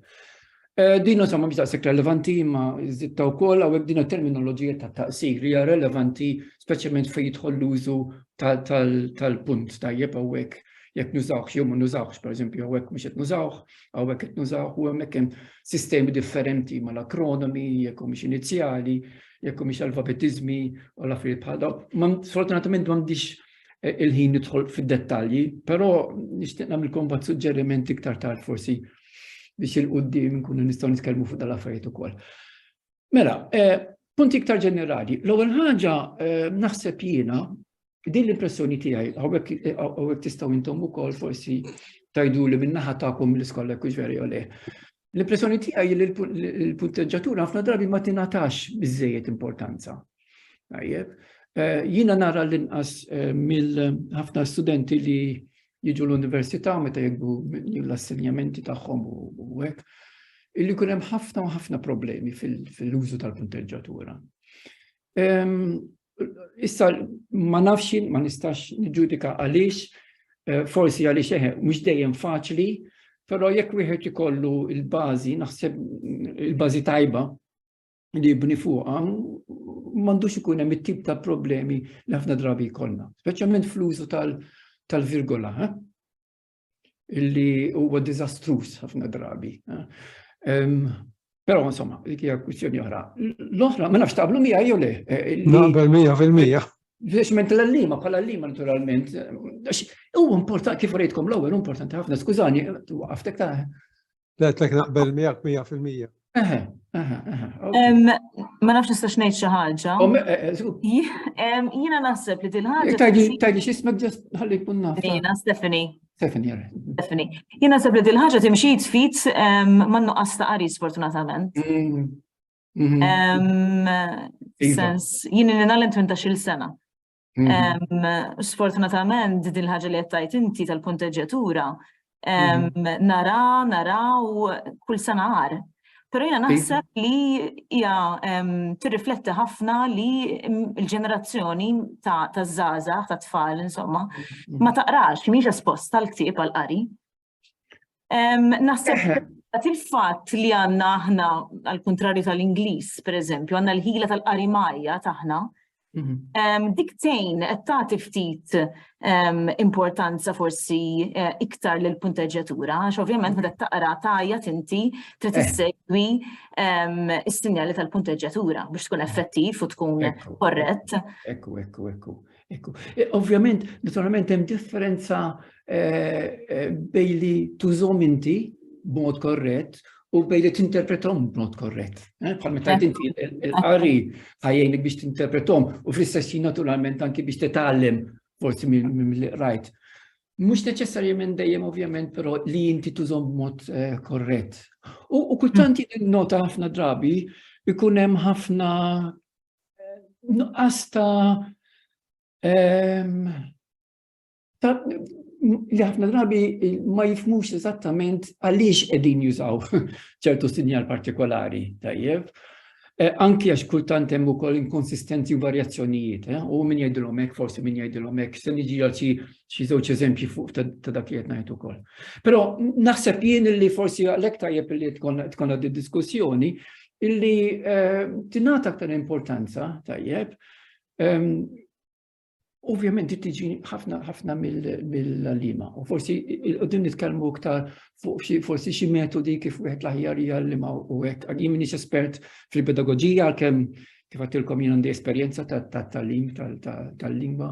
Din insomma mhix daqshekk relevanti imma żidta wkoll hawnhekk din it-terminoloġija tat-taqsir hija relevanti speċjalment fejn jidħol l-użu tal-punt tajjeb hawnhekk jekk nużawx jew ma nużawx, pereżempju hawnhekk mhux qed nużawh, hawnhekk qed nużawh u hemmhekk hemm sistemi differenti mal-akronomi, jekk humiex inizjali, jekk humiex alfabetiżmi u l-affarijiet bħal dawn. Sfortunatament m'għandix il-ħin nidħol fid-dettalji, però nixtieq nagħmilkom bad suġġerimenti iktar tard forsi biex il-qudiem nkunu nistgħu nitkellmu fuq dal-affarijiet ukoll. Mela, punti iktar ġenerali. L-ewwel ħaġa naħseb jiena din l-impressjoni tiegħi hawnhekk tistgħu intom ukoll forsi tgħiduli min-naħa tagħkom mill-iskola jekk hux veri jew le. L-impressjoni tiegħi li l-punteġġatura ħafna drabi ma tingħatax biżżejjed importanza. Tajjeb. Jiena nara l-inqas mill-ħafna studenti li jiġu l-università meta jekbu l-assenjamenti tagħhom u hekk, illi jkun hemm ħafna u ħafna problemi fil-użu tal-punteġġatura. Issa ma nafx ma nistax niġġudika għaliex, forsi għaliex mhux dejjem faċli, però jekk wieħed ikollu l-bażi, naħseb il-bażi tajba li jibni fuqha, m'għandux ikun hemm it-tip ta' problemi li ħafna drabi jkollna, speċjalment fl-użu tal-virgola, illi huwa diżastruż ħafna drabi. Però insomma, dik hija kwistjoni oħra. L-oħra, ma nafx taqblu miegħi jew le? Naqbel 100%. Veċment l-allima, bħala allima naturalment. Huwa importanti, kif rejtkom l-ewwel importanti ħafna, skużani, waqaftek ta' Letlek naqbel 100%. Ma nafx nistax ngħid xi ħaġa. Jiena naħseb li dil-ħaġa. Tajdi x'ismek ġest ħalli jkun naf. Jiena Stephanie. Stephanie. Jiena naħseb li dil-ħaġa timxi tfid ma nuqqas ta' qari sfortunatament. Sens jien nagħlem 18-il sena. Sfortunatament dil-ħaġa li qed tgħid inti tal-punteġġjatura naraw kull sena għar. Però jiena naħseb li hija tirrifletti ħafna li l-ġenerazzjoni ta' żgħażagħ ta' tfal insomma ma taqrax mhix espost tal-ktieb għall-qari. Naħseb il-fatt li għandna aħna għal-kontrarju tal-Ingliż, pereżempju, għandna l-ħila tal-qarimarja taħna, diktejn qed tagħti ftit importanza forsi iktar lil punteġġjatura, għax ovvjament meta taqra tajjat inti trid issegwi is-sinjali tal-punteġġjatura biex tkun effettiv u tkun korrett. Ekku. Ovvjament, naturalment hemm differenza bejn li tużhom inti b'mod korrett u bejn li tinterpretom b'mod korrett. Bħal meta inti l-qari ħajjejnek biex tinterpretom u fl-istess naturalment anki biex titgħallem forsi mill-rajt. Mhux neċessarjament dejjem ovvjament però li inti tużhom b'mod korrett. U kultant nota ħafna drabi ikun hemm ħafna nuqqas li ħafna drabi ma jifmux eżattament għaliex qegħdin jużaw ċertu sinjal partikolari, tajjeb. Anki għax kultant hemm ukoll inkonsistenzi u varjazzjonijiet, u min jgħidilhom hekk, forsi min jgħidilhom hekk, se niġi għal xi żewġ eżempji fuq ta' dak li qed ngħid ukoll. Però naħseb jien li forsi għalhekk tajjeb li tkun di diskussjoni illi tingħata aktar importanza, tajjeb. Ovvjament tiġi ħafna mill-għallima, u forsi qegħdin nitkellmu iktar fuq forsi xi metodi kif wieħed l-aħjar jgħallima u hekk. Jien m'iniex espert fil-pedagogija għalkemm kif għattilkom jien għandi esperjenza tat-tagħlim tal-lingwa.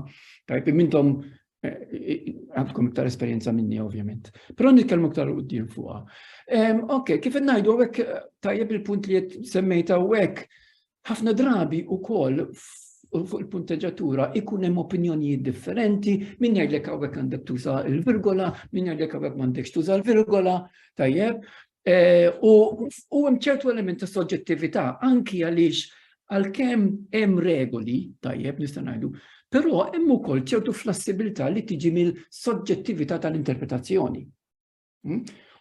Tajb intom għandkom iktar esperjenza minni ovvjament. Però nitkellmu iktar quddiem fuqha. Ok, kif ngħidu hekk tajjeb il-punt li qed semmejta hekk ħafna drabi wkoll fuq il-punteġġjatura ikun hemm opinjonijiet differenti, min jgħidlek hawnhekk għandek tuża l-virgola, min jgħidlek hawnhekk m'għandekx tuża l-virgola, tajjeb. U hemm ċertu element ta' soġġettività anki għaliex għalkemm hemm regoli, tajjeb nista' ngħidu, però hemm ukoll ċertu flessibilità li tiġi mill-soġġettività tal-interpretazzjoni.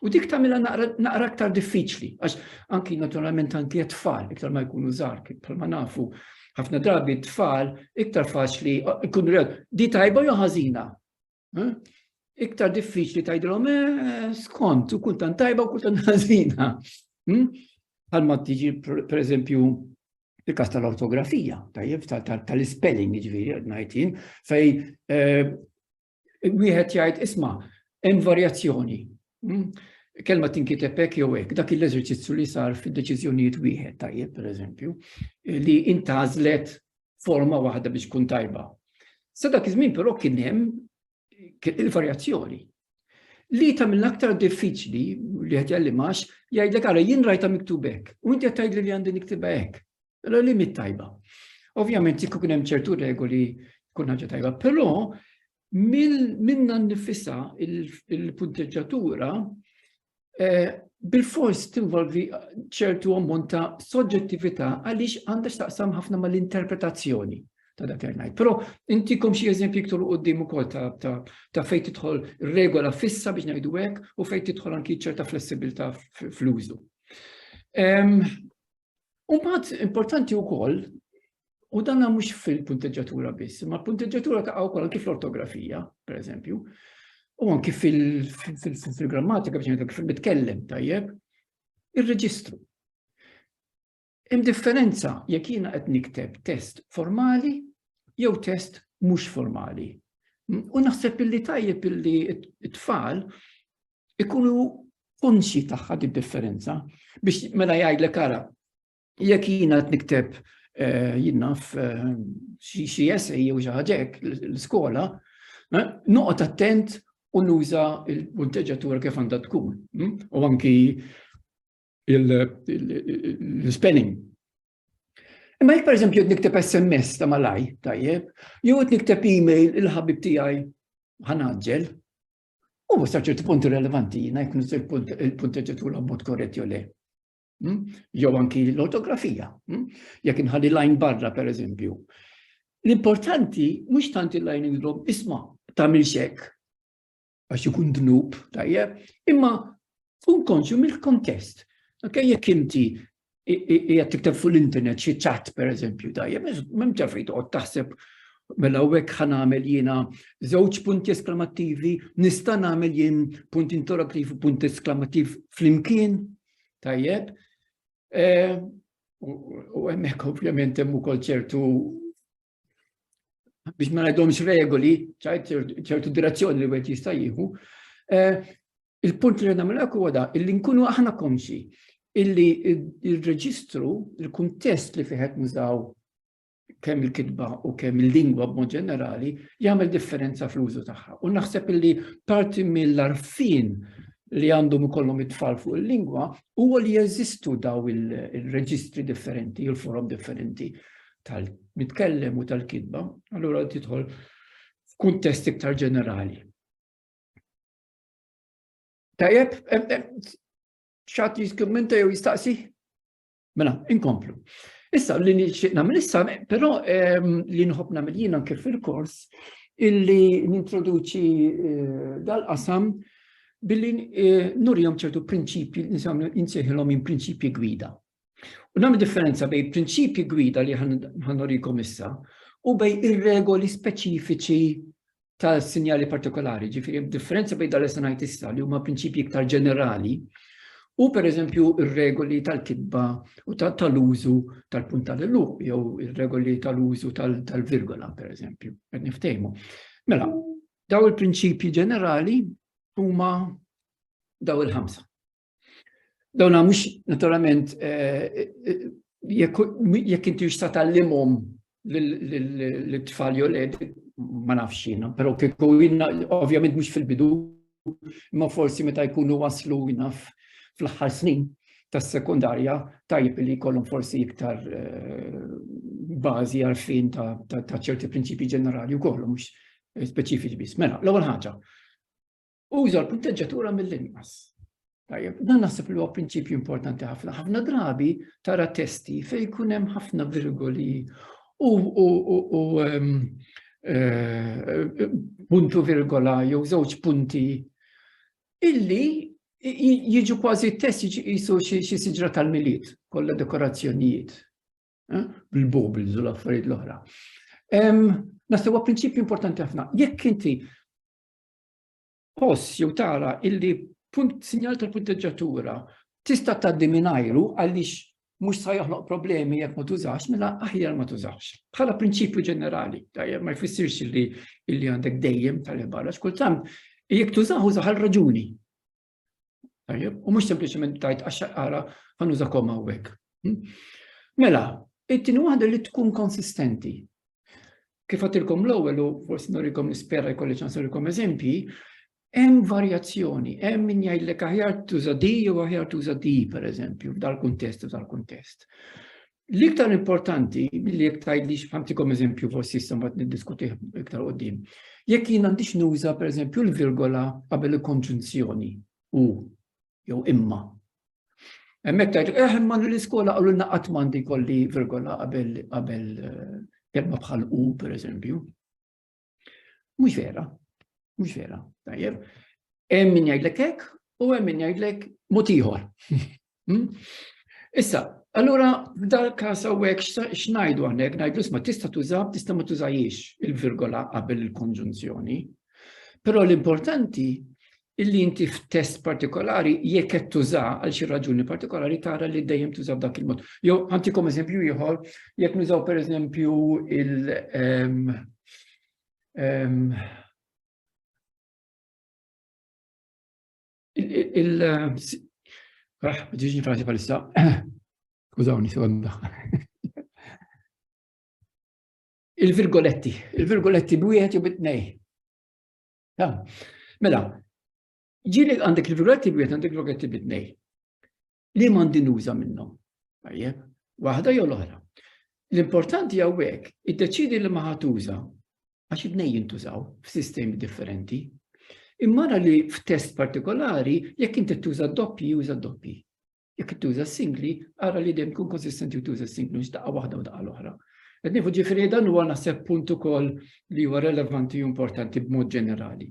U dik tagħmilha naqra aktar diffiċli, għax anki naturalment anki tfal iktar ma jkunu żgħar bħalma nafu. Ħafna drabi tfal iktar faċli ikunu di tajba jew ħażina. Iktar diffiċli tgħidilhom skont u kultant tajba u kultant ħażina. Bħalma tiġi pereżempju il-każ tal-ortografija, tajjeb tal-spelling jiġifieri ngħid fejn wieħed jgħid isma' hemm varjazzjoni. Kelma tinkiteb hekk jew hekk, dak l-eżerċizzju li sar fid-deċiżjonijiet wieħed tajjeb pereżempju li intażlet forma waħda biex tkun tajba. Sa dak iż-żmien però kien hemm il-varjazzjoni. Li tagħmel aktar diffiċli li qed jgħallimax jgħidlek ara jien rajta miktub hekk u inti qed tgħidli li għandi niktibha hekk. Allura li mit tajba. Ovvjament jekk ikun hemm ċertu regoli tkun ħaġa tajba, però minna nnifisha il-punteġġjatura bil-fors tinvolvi ċertu ammont ta' soġġettività għaliex għandha x'taqsam ħafna mal-interpretazzjoni ta' dak li ngħid. Però intikom xi eżempji iktar quddiem ukoll ta' fejn tidħol regola fissa biex ngħidu hekk u fejn tidħol anki ċerta flessibilità fl-użu. Mbagħad importanti wkoll u danna mhux fil-punteġġjatura biss, ma l-punteġġjatura taqgħu wkoll anki fl-ortografija, pereżempju. U anki fil-grammatika biex ngħidlek fil-bitkellem tajjeb, ir-reġistru. Hemm differenza jekk jiena qed nikteb test formali jew test mhux formali. U naħseb illi tajjeb illi t-tfal ikunu konxi tagħha differenza biex mela jgħidlek ara jekk jiena qed nikteb jiena f'xi essay jew xi ħaġa hekk l-iskola, noqgħod attent u nuża il-punteġġjatura kif għandha tkun. U anki il-spelling. Imma jekk pereżempju qed nikteb SMS ta' malaj, tajjeb, jew qed nikteb email il-ħabib tiegħi ħanaġġel, u sa ċerti punti relevanti jiena jekk nuża il-punteġġjatura b'mod korrett jew le. Jew anki l-ortografija. Jekk inħalli line barra pereżempju. L-importanti mhux tant il-line nidhom isma' tagħmilx hekk għax ikun dnub, tajjeb, imma tkun konxju mill-kontest. Jekk inti qiegħed tikteb fuq l-internet xi chat pereżempju, tajjeb, m'hemm ġafri toqgħod taħseb Mela hawnhekk ħanamel jiena żewġ punti esklamativi, nista' nagħmel jien punt interrogativi u punt esklamattiv flimkien, tajjeb. U hemmhekk ovvjament hemm ukoll ċertu biex ma ngħidhomx regoli, ċertu direzzjoni li wieħed jista' jieħu. Il-punt li nagħmel hekk huwa illi nkunu aħna konxi illi il-reġistru, il-kuntest li fih qed nużaw kemm il-kitba u kemm il-lingwa b'mod ġenerali jagħmel differenza fl-użu tagħha. U naħseb illi parti mill-arfin li għandhom ikollhom it-tfal fuq il-lingwa huwa li jeżistu daw il-reġistri differenti, il-forum differenti tal-mitkellem u tal-kitba, allura tidħol f'kuntest iktar ġenerali. Tajjeb, x'għad jiskummenta jew jistaqsi? Mela, inkomplu. Issa, li nixtieq nagħmel issa, però li nħobb nagħmel jien anke fil-kors illi nintroduċi dal-qasam billi nurjhom ċertu prinċipji li nsejħilhom in prinċipji gwida. U nagħmel differenza bejn prinċipji gwida li ħanurikom issa u bejn ir-regoli speċifiċi tal-sinjali partikolari, ġifieri differenza bejn dal-issa ngħid issa li huma prinċipji iktar ġenerali. U per eżempju ir-regoli tal-kitba u tal-użu tal-punt tal-eluq, jew ir-regoli tal-użu tal-virgola, per eżempju, qed niftehmu. Mela, daw il-prinċipji ġenerali huma daw il-5. Dawna mhux naturalment jekk inti tista' tagħlimhom lit-tfal jew ma nafx jiena, però kieku ovvjament mhux fil-bidu, imma forsi meta jkunu waslu naf fl-aħħar snin tas-sekundarja tajjeb li jkollhom forsi iktar bażi għarfien ta' ċerti prinċipji ġenerali wkoll mhux speċifiċi biss. Mela, l-ewwel ħaġa. Uża l-punteġġatura mill-inqas. Tajjeb, dan naħseb li huwa prinċipju importanti ħafna. Ħafna drabi tara testi fejn jkun hemm ħafna virgoli u puntu virgola jew żewġ punti illi jiġu kważi test jisu xi siġra tal-miliet, kollha dekorazzjonijiet, bil-bubbles u l-affarijiet l-oħra. Naħseb huwa prinċipju importanti ħafna. Jekk inti post jew tara illi sinjal tal-punteġġatura tista' tgħaddi mingħajru għaliex mhux se joħloq problemi jekk ma tużax, mela aħjar ma tużax. Bħala prinċipju ġenerali, tajjeb ma jfissirx illi għandek dejjem tal-ibarra, x'kultant jekk tużaw użaħ għal raġuni. U mhux sempliċement tajt għax ara ħanuża koma hawnhekk. Mela, it-tieni waħda li tkun konsistenti. Kif għatilkom l-ewwel u forsi norikom nispera jkolli ċans norikom eżempji, hemm varjazzjoni, hemm min jgħidlek aħjar tuża di jew aħjar tuża di pereżempju f'dal-kuntest u tal-kuntest. L-iktar importanti li jekk tgħidlix ħamtikom eżempju forsi issa mbagħad niddiskuti iktar quddiem. Jekk jien għandix nuża pereżempju l-virgola qabel il-konġunzjoni u jew imma. Hemmhekk tgħid imma l-iskola qalu lna qatt m'għandi jkolli virgola qabel kelma bħal u pereżempju. Mhux vera. Mhux vera. Tajjeb. Hemm min jgħidlek hekk u hemm min jgħidlek mod ieħor. Issa, allura f'dal każ hawnhekk x'ngħidu hawnhekk ngħidu isma' tista' tuża, tista' ma tużajiex il-virgola qabel il-konġunzjoni. Però l-importanti illi inti f'test partikolari jekk qed tuża għal xi raġuni partikolari tara li dejjem tuża b'dak il-mod. Jew ħantikom eżempju ieħor, jekk nużaw pereżempju ġiġi frasi palissa. Skużawni, sekonda. Il-virgoletti b'wieħed jew bit-tnejn. Mela, ġieli għandek il-virgoletti b'wieħed għandek il-virgoletti bit-tnejn. Li m'għandi nuża minnhom. Tajjeb, waħda jew l-oħra. L-importanti hawnhekk iddeċiedi li ma ħatuża għax it-tnejn jintużaw f'sistemi differenti. Imma li f'test partikolari jekk inti tuża doppji uża doppji. Jekk tuża singli, ara li dejjem tkun konsistenti u tuża singli mhux daqqa waħda u daqqa l-oħra. Qed nieħu ġifieri dan huwa naħseb punt ukoll li huwa relevanti u importanti b'mod ġenerali.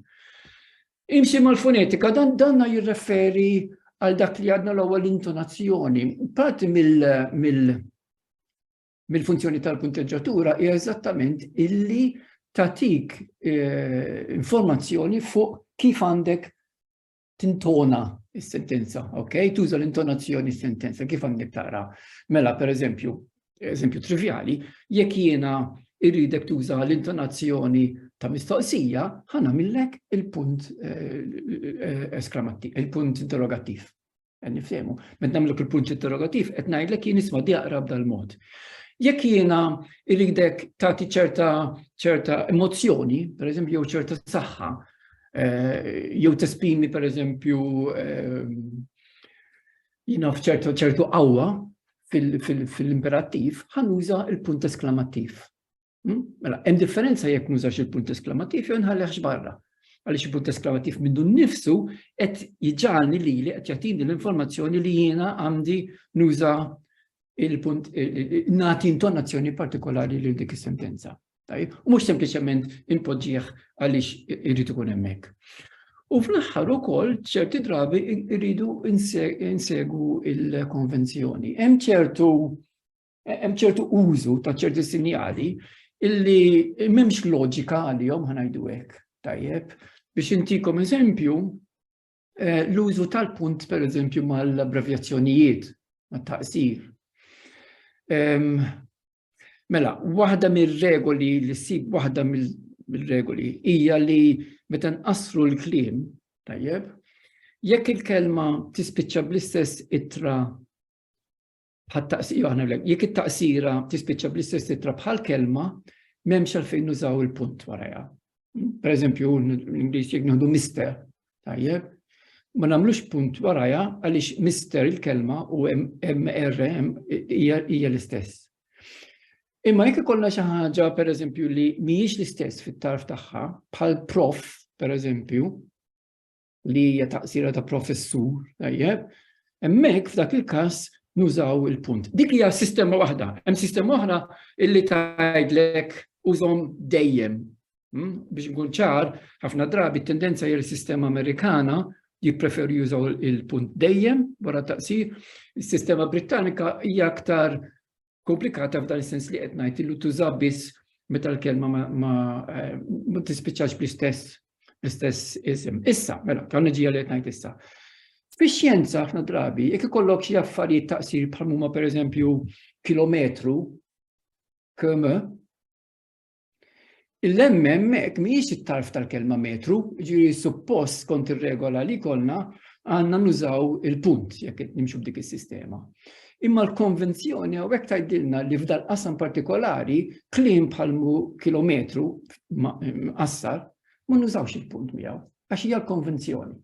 Imxi mal-fonetika dan jirreferi għal dak li għadna l-ewwel intonazzjoni. Parti mill-funzjoni tal-punteġġatura hija eżattament illi tatik informazzjoni fuq kif għandek tintona is-sentenza, ok? Tuża l-intonazzjoni s-sentenza, kif għandek tara. Mela, per eżempju trivjali, jekk jiena irridek tuża l-intonazzjoni ta' mistoqsija, ħanamillek il-punt eskamattiv, il-punt interrogattiv. Nifhemu, meta nagħmlek il-punt interrogattiv, qed ngħidlek jien isma' diaqra b'dal mod. Jekk jiena irridek tagħti ċerta emozzjoni, pereżempju jew ċerta saħħa, jew tesprimi pereżempju jiena f'ċertu qawwa fil-imperattiv, ħanuża il-punt eskamattiv. Mela, hemm differenza jekk nużax il-punt eskamattiv jew nħallehx barra. Għaliex il-punt eskamattiv minnu nnifsu qed jiġġalni lili qed jagħtini l-informazzjoni li jiena għandi nuża il-punt nagħti intonazzjoni partikolari lil dik is-sentenza. U mhux sempliċement inpoġġih għaliex irid ikun hemmhekk. U fl-aħħar ukoll ċerti drabi irridu insegu il-konvenzjoni. Hemm ċertu użu ta' ċerti sinjali illi m'hemmx loġika għalihom ħanajdu hekk. Tajjeb, biex intikom eżempju, l-użu tal-punt per eżempju mal-abbrevjazzjonijiet, mat-taqsir. Mela, waħda mir-regoli li ssib waħda mill-regoli hija li meta nqassru l-kliem, tajjeb, jekk il-kelma tispiċċa bl-istess ittra bħat-taqsira, jekk it-taqsira tispiċċa bl-istess ittra bħal-kelma, m'hemmx għalfejn nużaw il-punt warajha. Per eżempju, l-Ingliż jekk nieħdu mister, tajjeb, ma nagħmlux punt warajha għaliex mister il-kelma u MR hija l-istess. Imma jekk ikollna xi ħaġa pereżempju li mhijiex l-istess fit-tarf tagħha, bħal prof, pereżempju, li hija taqsira ta' professur, tajjeb, hemmhekk f'dak il-każ nużaw il-punt. Dik hija sistema waħda. Hemm sistema oħra illi tgħidlek użhom dejjem. Biex nkun ċar, ħafna drabi t-tendenza hija l-sistema Amerikana jippreferu jużaw il-punt dejjem wara taqsir. Is-sistema Britannika hija aktar komplikata f'dan is-sens li qed ngħid illu tuża biss meta l-kelma ma tispiċċax bl-istess isem. Issa, mela, kan niġija li qed ngħid issa. Fix-xjenza ħafna drabi, jekk ikollok xi affarijiet taqsir bħal huma pereżempju kilometru, km, il-hemmhekk mhijiex it-tarf tal-kelma metru, ġifieri suppost kont ir-regola li jkollna għandna nużaw il-punt jekk qed nimxu b'dik is-sistema. Imma l-konvenzjoni hawnhekk tgħidilna li f'dal qasam partikolari kliem bħalmu kilometru qassar ma nużawx il-punt miegħu għax hija l-konvenzjoni.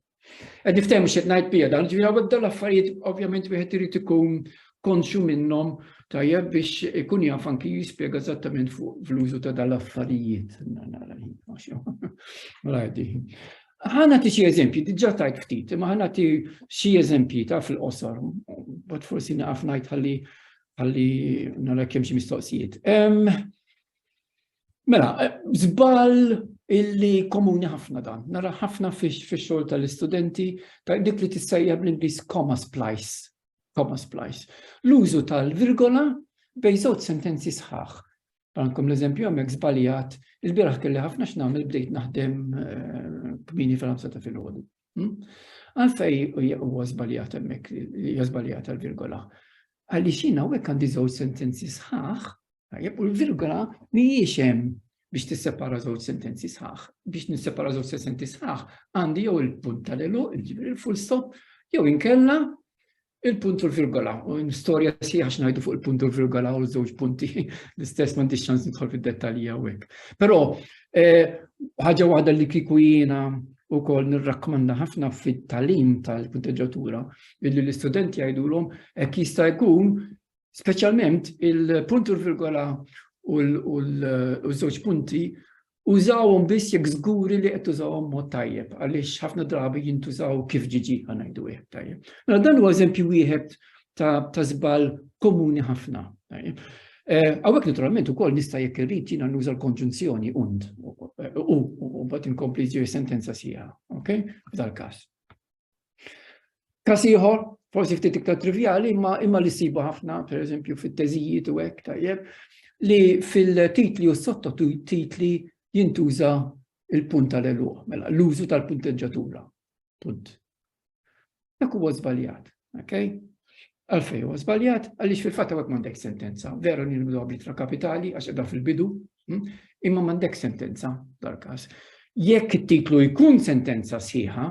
Qed niftehmu x'qed ngħid bija dan, ġifieri dawn l-affarijiet ovvjament wieħed irid ikun konxu minnhom tajjeb biex ikun jaf anki jispjega eżattament fuq fl-użu ta' dal-affarijiet. Ħanati xi eżempji, diġà tajt ftit, imma ħanati xi eżempji ta' fil-qosor, bad forsi naqaf ngħid ħalli nara kemm xi mistoqsijiet. Mela, żball illi komuni ħafna dan, nara ħafna fix-xogħol tal-istudenti ta' dik li tissejjaħ bl-Ingliż comma splice. L-użu tal-virgola bejn żewġ sentenzi sħaħ. Għandkom l-eżempju hemmhekk żbaljat, il-bieraħ kelli ħafna x'nagħmel bdejt naħdem kmieni fil-5 ta' filgħodu. Għalfejn huwa żbaljat hemmhekk, hija żbaljata l-virgola. Għaliex jiena hawnhekk għandi żewġ sentenzi sħaħ, u l-virgola mhijiex hemm biex tissepara żewġ sentenzi sħaħ. Biex nissepara żewġ sentenzi sħaħ għandi jew il-punt tal-elu, il-full stop, jew inkella il-punt u l-virgola. U n-storja sieħa x'ngħidu fuq il-punt u l-virgola u l-żewġ punti l-istess m'għandix ċans nidħol fid-dettalji hawnhekk. Però ħaġa waħda li kieku jiena wkoll nirrakkomanda ħafna fit-tagħlim tal-punteġġatura illi l-istudenti jgħidulhom hekk jista' jkun speċjalment il-punt u l-virgola u l-żewġ punti użawhom biss jekk żguri li qed tużawhom mod tajjeb, għaliex ħafna drabi jintużaw kif ġiġi ħanajdu hekk tajjeb. Mela dan huwa eżempju wieħed ta' żball komuni ħafna. Hawnhekk naturalment ukoll nista' jekk irrid jiena nuża l-konġunzjoni und u mbagħad inkompli ġie sentenza sieħa, okej? F'dal każ. Każ ieħor, forsi ftit iktar trivjali, imma li sibu ħafna, pereżempju fit-teżijiet u hekk tajjeb, li fil-titli u s-sottotitli jintuża il-punt tal-eluq, mela l-użu tal-punteġġatura. Punt. Dak huwa żbaljat, okej? Għalfej huwa żbaljat għaliex fil-fatt hawnhekk m'għandek sentenza. Veru nirbidu bitra kapitali għax qiegħda fil-bidu, imma m'għandek sentenza dal-każ. Jekk it-titlu jkun sentenza sħiħa,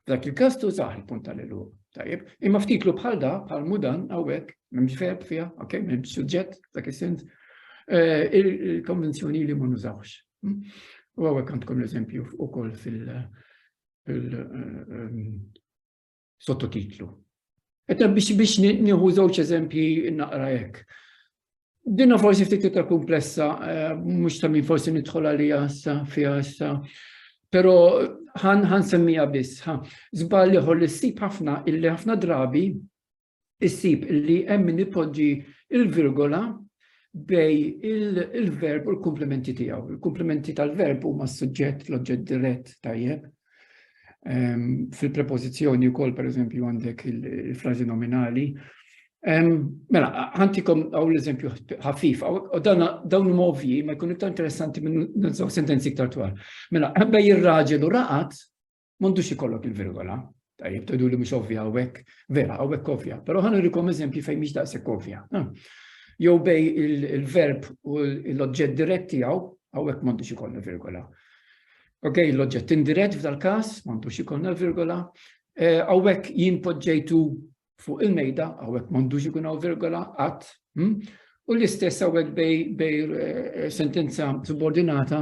dak il-każ tużaħ il-punt tal-eluq. Tajjeb, imma f'titlu bħal da, bħal mudan hawnhekk, m'hemmx verb fiha, okej, m'hemmx suġġett dak is-sens, il-konvenzjoni li ma nużawx. U hawnhekk għandkom l-eżempju wkoll fil-sottotitlu. Etta biex nieħu żewġ eżempji naqra hekk. Dinna forsi ftit iktar komplessa, mhux ta' min forsi nidħol għalija fiha issa, però ħan semmija biss. Żball ieħor li ssib ħafna illi ħafna drabi issib illi hemm min ipoġġi il-virgola bej il-verb u l-komplementi tiegħu. Il-komplementi tal-verb huma s-suġġett, l-oġġett dirett tajjeb. Fil-prepożizzjoni wkoll pereżempju għandek il-frażi nominali. Mela, ħantikom għaw l-eżempju ħafif, dawn ovvji ma jkunu iktar interessanti minn nżaw sentenzi iktar twal. Mela, bej ir-raġel u raqat, m'għandux ikollok il-virgola. Tajjeb, tgħidu li mhux ovvja hawnhekk, vera, hawnhekk ovvja, però ħanurikom eżempji fejn mhix daqshekk ovvja. Jew bej il-verb u l-oġġett diretti tiegħu, hawnhekk m'għandux ikollna virgola. Ok, l-oġġett indirett f'dal-każ, m'għandux ikollna virgola. Hawnhekk jien poġġejtu fuq il-mejda, hawnhekk m'għandux ikun hawn virgola, qatt. U l-istess hawnhekk bej sentenza subordinata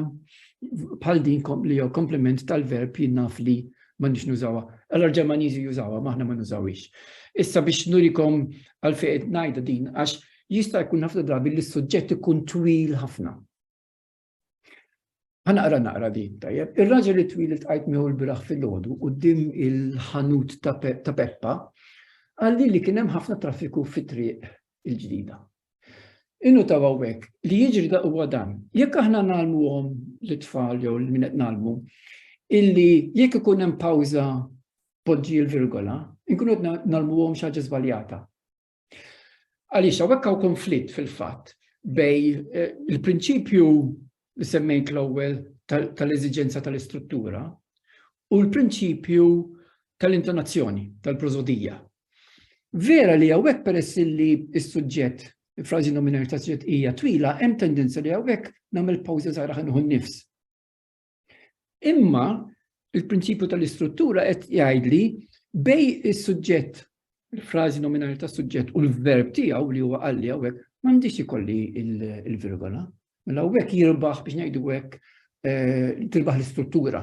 bħal din li jew komplement tal-verb jien naf li m'għandix nużawha. L-Ġermaniżi jużawha, maħna ma nużawix. Issa biex nurikom għalfejn qed ngħidha din għax jista' jkun ħafna drabi li s-suġġett ikun twil ħafna. Naqra din, tajjeb. Ir-raġel li twil tqajt miegħu l-biraħ fil-ħodu quddiem il-ħanut ta' Peppa għalli li kien hemm ħafna traffiku fit-triq il-ġdida. Innu ta' hawnhekk li jiġri da huwa dan. Jekk aħna nagħlmuhom l-itfal jew min qed nagħlmu illi jekk ikun hemm pawża poġġi l-virgola, inkunu qed nagħlmuhom xi ħaġa żbaljata. Għaliex hawnhekk hawn konflitt fil-fatt bej il-prinċipju li semmejt l-ewwel tal-eżiġenza tal-istruttura u l-prinċipju tal-intonazzjoni, tal-prosodija. Vera li hawnhekk peress li s-suġġett, il-frażi nominali ta' suġġett hija twila, hemm tendenza li hawnhekk nagħmel pawża żgħira ħanieħu nnifs. Imma il-prinċipju tal-istruttura qed jgħidli bej is-suġġett, il-frażi nominali ta' suġġett u l-verb tiegħu li huwa qalli hawnhekk m'għandix ikolli il-virgola. Mela hawnhekk jirbaħ biex ngħidu hekk tirbaħ l-istruttura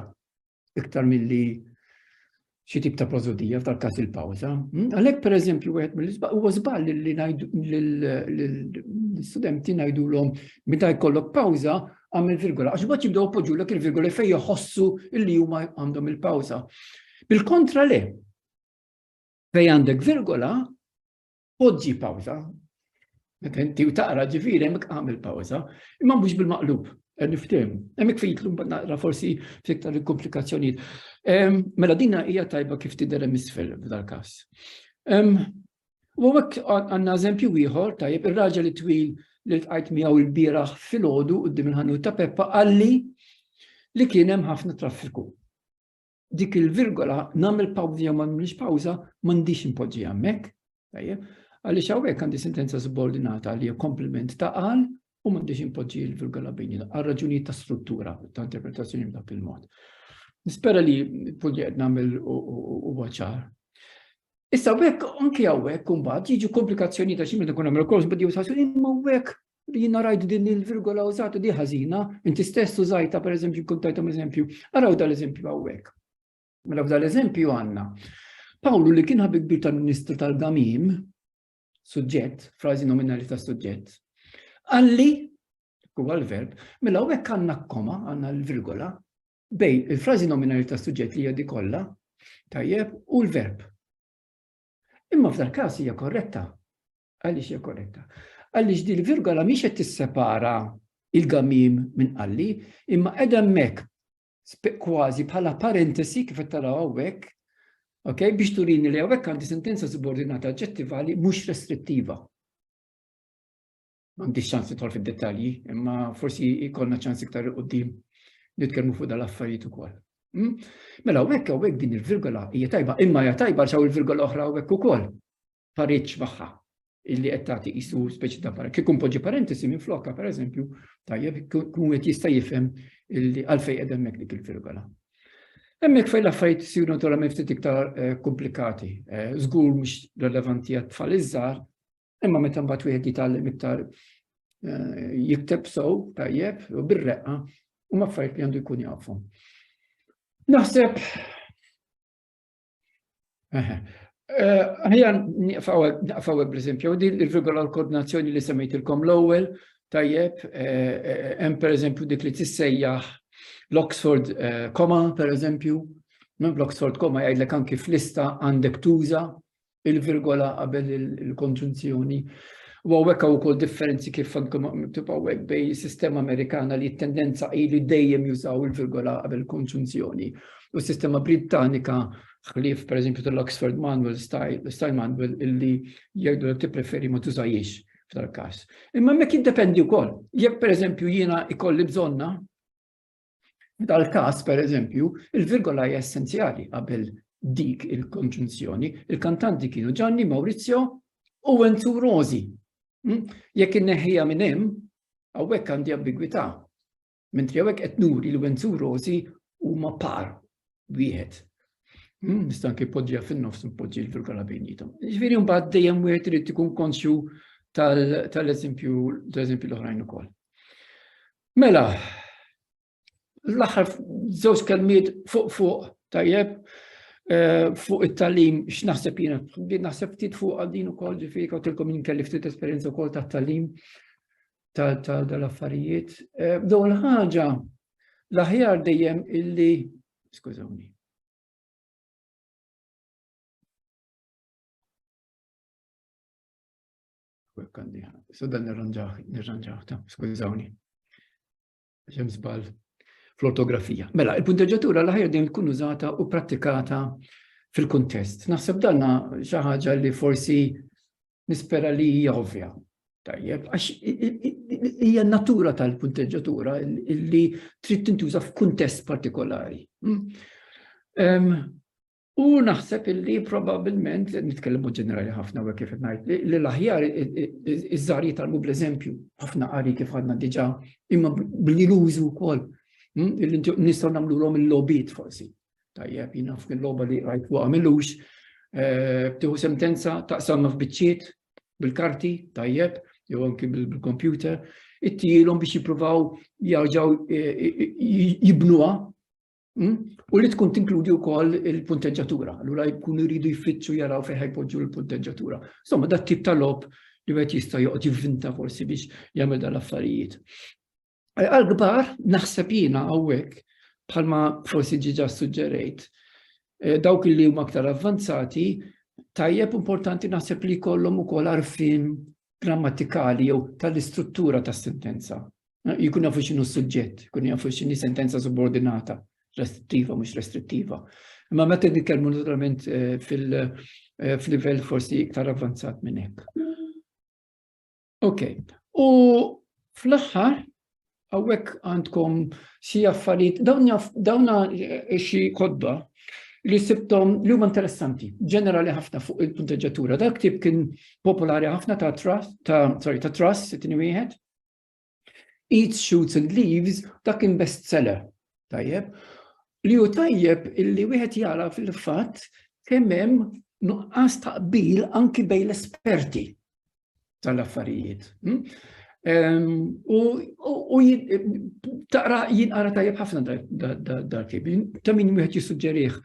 iktar milli xi tip ta' prosodija f'tal-każ il-pawża. Għalhekk pereżempju wieħed huwa żball li ngħidu l-istudenti ngħidulhom meta jkollok pawża għamel virgola. Għax mbagħad jibdew poġġulek il-virgola fejn joħossu li huma għandhom il-pawża. Bil-kontra le. Fejn għandek virgola, poġġi pawża. Meta inti taqra ġifieri hemmhekk għamel pawża, imma mhux bil-maqlub. Nifhem, hemmhekk fitlu naqra forsi fiktar il-komplikazzjonijiet. Mela dinha hija tajba kif tidher hemm isfel f'dal-każ. U hekk għandna eżempju ieħor tajjeb ir-raġel twil li ltqajt miegħu l-bieraħ filgħodu quddiem il-ħanut ta' Peppa qalli li kien hemm ħafna traffiku. Dik il-virgola nagħmel pawża jew m'għamilx pawża m'għandix impoġġi hemmhekk, tajjeb, għaliex hawnhekk għandi sentenza subordinata li hija komplement ta' qal u m'għandix impoġġi l-virgola bejnietna għal raġunijiet ta' struttura ta' interpretazzjoni b'dak il-mod. Nispera li punti qed nagħmel huwa ċar. Issa hekk anke hawnhekk imbagħad jiġu komplikazzjonijiet għax meta nkun nagħmel kors bdew jsaħsu imma hekk li jiena rajt din il-virgola użata di ħażina, inti stess użajta pereżempju kuntajthom eżempju, araw dal-eżempju hawnhekk. Mela f'dal-eżempju għandna Pawlu li kien ħabib kbir tal-Ministru tal-Gamim, suġġett, frażi nominali ta' suġġett, għalli, huwa l-verb, mela hawnhekk għandna koma, għandna l-virgola, bej il-frażi nominali ta' suġġett li hija di kollha, tajjeb, u l-verb. Imma f'dal-każ hija korretta. Għaliex hija korretta? Għaliex di l-virgola mhix qed tissepara il-gamim minn qalli, imma qiegħda hemmhekk kważi bħala parentesi kif qed taraw hawnhekk, okay, biex turini li hawnhekk għandi sentenza subordinata aġġettivali mhux restrittiva. M'għandix ċans nidħol fid-dettalji, imma forsi jkollna ċans iktar quddiem. nitkellmu fuq dal-affarijiet ukoll. Mela hawnhekk din il-virgola hija tajba, imma hija tajba xaw il-virgola oħra hawnhekk ukoll. Paritx magħha illi qed tagħti qisu speċi ta' parentesi. Kieku poġġi parentesi minn flokka pereżempju, tajjeb kun qed jista' jifhem illi għalfejn qed hemmhekk dik il-virgola. Hemmhekk fejn l-affarijiet isiru naturalment ftit iktar komplikati. Żgur mhux relevanti għat-tfal iż-żgħar, imma meta mbagħad wieħed jitgħallem iktar jikteb sew tajjeb u bir-reqqa huma affarijiet li għandu jkun jafhom. Naħseb ħajja naqfawek bl-eżempju, din il-virgola l-koordinazzjoni li semmejtilkom l-ewwel, tajjeb, hemm pereżempju dik li tissejjaħ l-Oxford comma, pereżempju, l-Oxford comma jgħidlek anki f'lista għandek tuża il-virgola qabel il-konġunzjoni. U hawnhekk hawn ukoll differenzi kif għandkom miktub hawnhekk bejn is-sistema Amerikana li t-tendenza li dejjem jużaw il-virgola qabel konġunzjoni. U s-sistema Britannika ħlief pereżempju tal-Oxford Manual Style Manual illi jgħidu li tippreferi ma tużajiex f'dal-każ. Imma hemmhekk jiddependi wkoll. Jekk pereżempju jiena ikolli bżonna dal-każ pereżempju, il-virgola hija essenzjali qabel dik il-konġunzjoni. Il-kantanti kienu Gianni, Maurizio u Enzo Rosi. Jekk inneħħija minn hemm, hawnhekk għandi ambigwità. Mentri hawnhekk qed nuri li Enzo Rosi huma par wieħed. Nista' anke poġġiha fin-nofs impoġġi l-virgola bejnietom. Ġifieri mbagħad dejjem wieħed irid ikun konxju tal-eżempju l-oħrajn ukoll. Mela, l-aħħar żewġ kelmiet fuq tajjeb fuq it-tagħlim x'naħseb jiena, naħseb ftit fuq din ukoll ġifieri kawtilkom jien kelli ftit esperjenza wkoll tat-tagħlim tal-affarijiet. Dawn ħaġa l-aħjar dejjem illi skużawni. So dan nirranġaħ ta' skużawni. Ġem żball fl-ortografija. Mela, il-punteġġatura l-aħjar din tkun użata u prattikata fil-kuntest. Naħseb danna xi ħaġa li forsi nispera li hija ovvja. Tajjeb, għax hija natura tal-punteġġatura li trid tintuża f'kuntest partikolari. U naħseb illi probabbilment, nitkellmu ġenerali ħafna u kif qed ngħid, li l-aħjar iż-żgħar jitalmu bl-eżempju, ħafna qari kif għadna diġà, imma bl-użu wkoll. Nistgħu nagħmluhom il-logħbiet forsi. Tajjeb, jiena fil-logħba li rajt fuq għamilux, tieħu sentenza taqsamha f'biċċiet bil-karti, tajjeb, jew anki bil-computer, ittielhom biex jippruvaw jerġgħu jibnuha. U li tkun tinkludi wkoll il-punteġġatura, allura jkunu jridu jfittxu jaraw fejn ħajpoġġu l-punteġġatura. Insomma, dat tip ta' logħob li wieħed jista' joqgħod jivvinta forsi biex jagħmel dal-affarijiet. Għal-kbar naħseb jiena hawnhekk bħalma forsi ġiġa suġġerejt dawk li huma aktar avvanzati tajjeb importanti naħseb li jkollhom ukoll għarfien grammatikali jew tal-istruttura tas-sentenza. Jkun jafu x'inhu s-suġġett, jkun jafu x'inhi sentenza subordinata. Restrittiva, mhux restrittiva. Imma meta nitkellmu naturalment fil-livell forsi iktar avvanzat minn hekk. Okay. U fl-aħħar hawnhekk għandkom xi affarijiet dawna xi kodba li sibtom li huma interessanti, ġenerali ħafna fuq il-punteġġatura. Dak ktieb kien popolari ħafna ta' Truss, it-tieni wieħed. Eats, Shoots and Leaves, dak kien bestseller. Tajjeb. Li hu tajjeb illi wieħed jara fil-fatt kemm hemm nuqqas taqbil anki bejn l-esperti tal-affarijiet. U taqra jinqara tajjeb ħafna dal-ktieb. Ta' min wieħed jissuġġerih.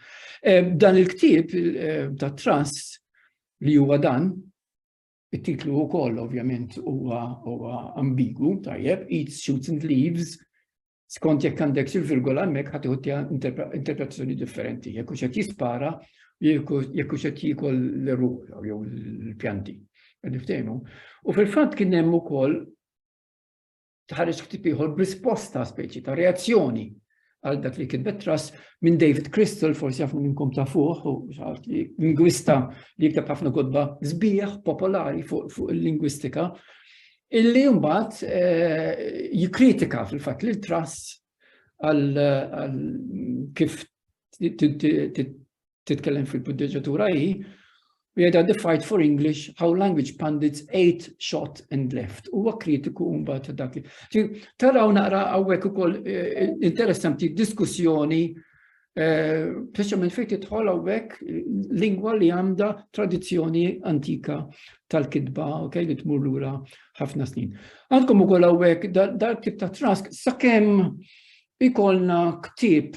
Dan il-ktieb ta' Truss li huwa dan, it-titlu wkoll ovvjament huwa ambigu, tajjeb, Eats, Shoots and Leaves. Skont jekk għandek il-virgola hemmhekk ħadd interpretazzjoni differenti. Jekk hux qed jispara, jekk hux qed jiekol l-ruħ jew l-pjanti. Niftehmu. U fil-fatt kien hemm ukoll tħareġ ktieb ieħor b'risposta speċi ta' reazzjoni għal dak li kitbet Truss minn David Crystal, forsi ħafna minnkom tafuh, u lingwista li jikteb ħafna kodba sbieħ popolari fuq il-lingwistika. Illi mbagħad jikkritika fil-fatt lil Truss għal kif titkellem fil-punteġġatura we identified for English how language pundits ate, shot and left. Huwa kritiku mbagħad dak. Taraw naqra hawnhekk ukoll interessanti diskussjoni speċjalment fejn tidħol hawnhekk lingwa li għandha tradizzjoni antika tal-kitba, okay, li tmur lura ħafna snin. Għandkom ukoll hawnhekk dar tip ta' trask sakemm ikollna ktieb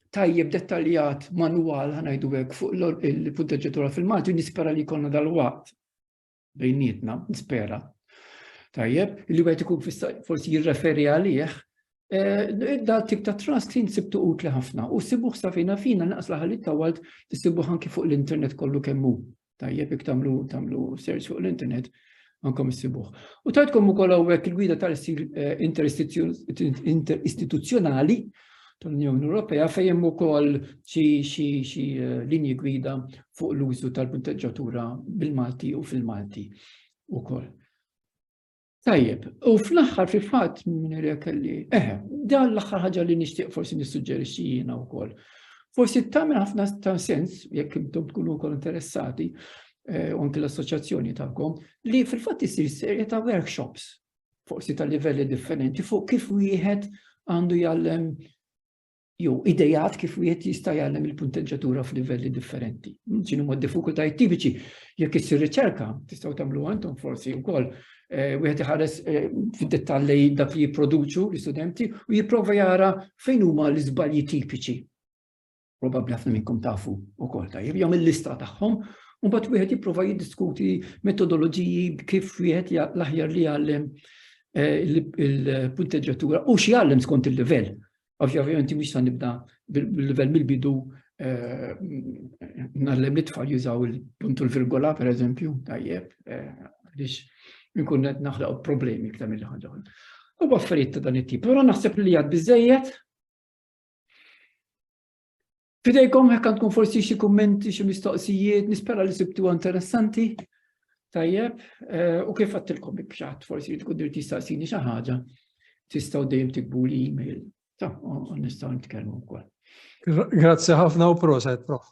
tajjeb dettaljat manwal ħanajdu hekk fuq il-punteġġatura fil-Malti, nispera li jkollna dal-waqt bejnietna, nispera. Tajjeb, li wieħed ikun forsi jirreferi għalih, dal tip ta' trask sibtu utli ħafna u sibuh sa fina naqs laħalit tawalt tisibuh anki fuq l-internet kollu kemmu. Tajjeb, jekk tagħmlu search fuq l-internet ankom issibuh. U tajtkom ukoll hawnhekk il-gwida tal-istil interistituzzjonali tal-Unjoni Ewropea fejn hemm ukoll xi linji gwida fuq l-użu tal-punteġġatura bil-Malti u fil-Malti ukoll. Tajjeb, u fl-aħħar fil-fatt minn kelli, dan l-aħħar ħaġa li nixtieq forsi nissuġġerixxi jiena wkoll. Forsi tagħmel ħafna ta' sens jekk intom tkunu wkoll interessati u anke l-assoċjazzjoni tagħkom li fil-fatt isir serje ta' workshops forsi ta' livelli differenti fuq kif wieħed għandu jgħallem jew idejat kif wieħed jista' jgħallem il-punteġġatura f'livelli differenti. X'inhu d-diffikultajiet tipiċi jekk issir riċerka tistgħu tagħmlu antom forsi wkoll wieħed iħares fid-dettalji dak li jipproduċu l-istudenti u jipprova jara fejn huma l-iżbalji tipiċi. Probabbli ħafna minnkom tafu wkoll tajjeb jagħmel lista tagħhom u mbagħad wieħed jipprova jiddiskuti metodoloġiji kif wieħed l-aħjar li jgħallem il-punteġġatura u x'jgħallem skont il-livell. Ovvjament mhux se nibda bil-livell mill-bidu nagħllem l-itfal jużaw il-puntu l-virgola pereżempju, tajjeb, għaliex nkun qed naħloq problemi iktar milli ħaġa. U affarijiet ta' dan it-tip. Però naħseb li għad biżejjed. Fidejkom hekk għandkom forsi xi kummenti, xi mistoqsijiet, nispera li sibtuha interessanti. Tajjeb, u kif għattilkom b'xatt forsi li tkun dirti staqsini xi ħaġa, tistgħu dejjem tikbu li email. Nistgħu nitkellmu wkoll. Grazzi ħafna u proset, Prof.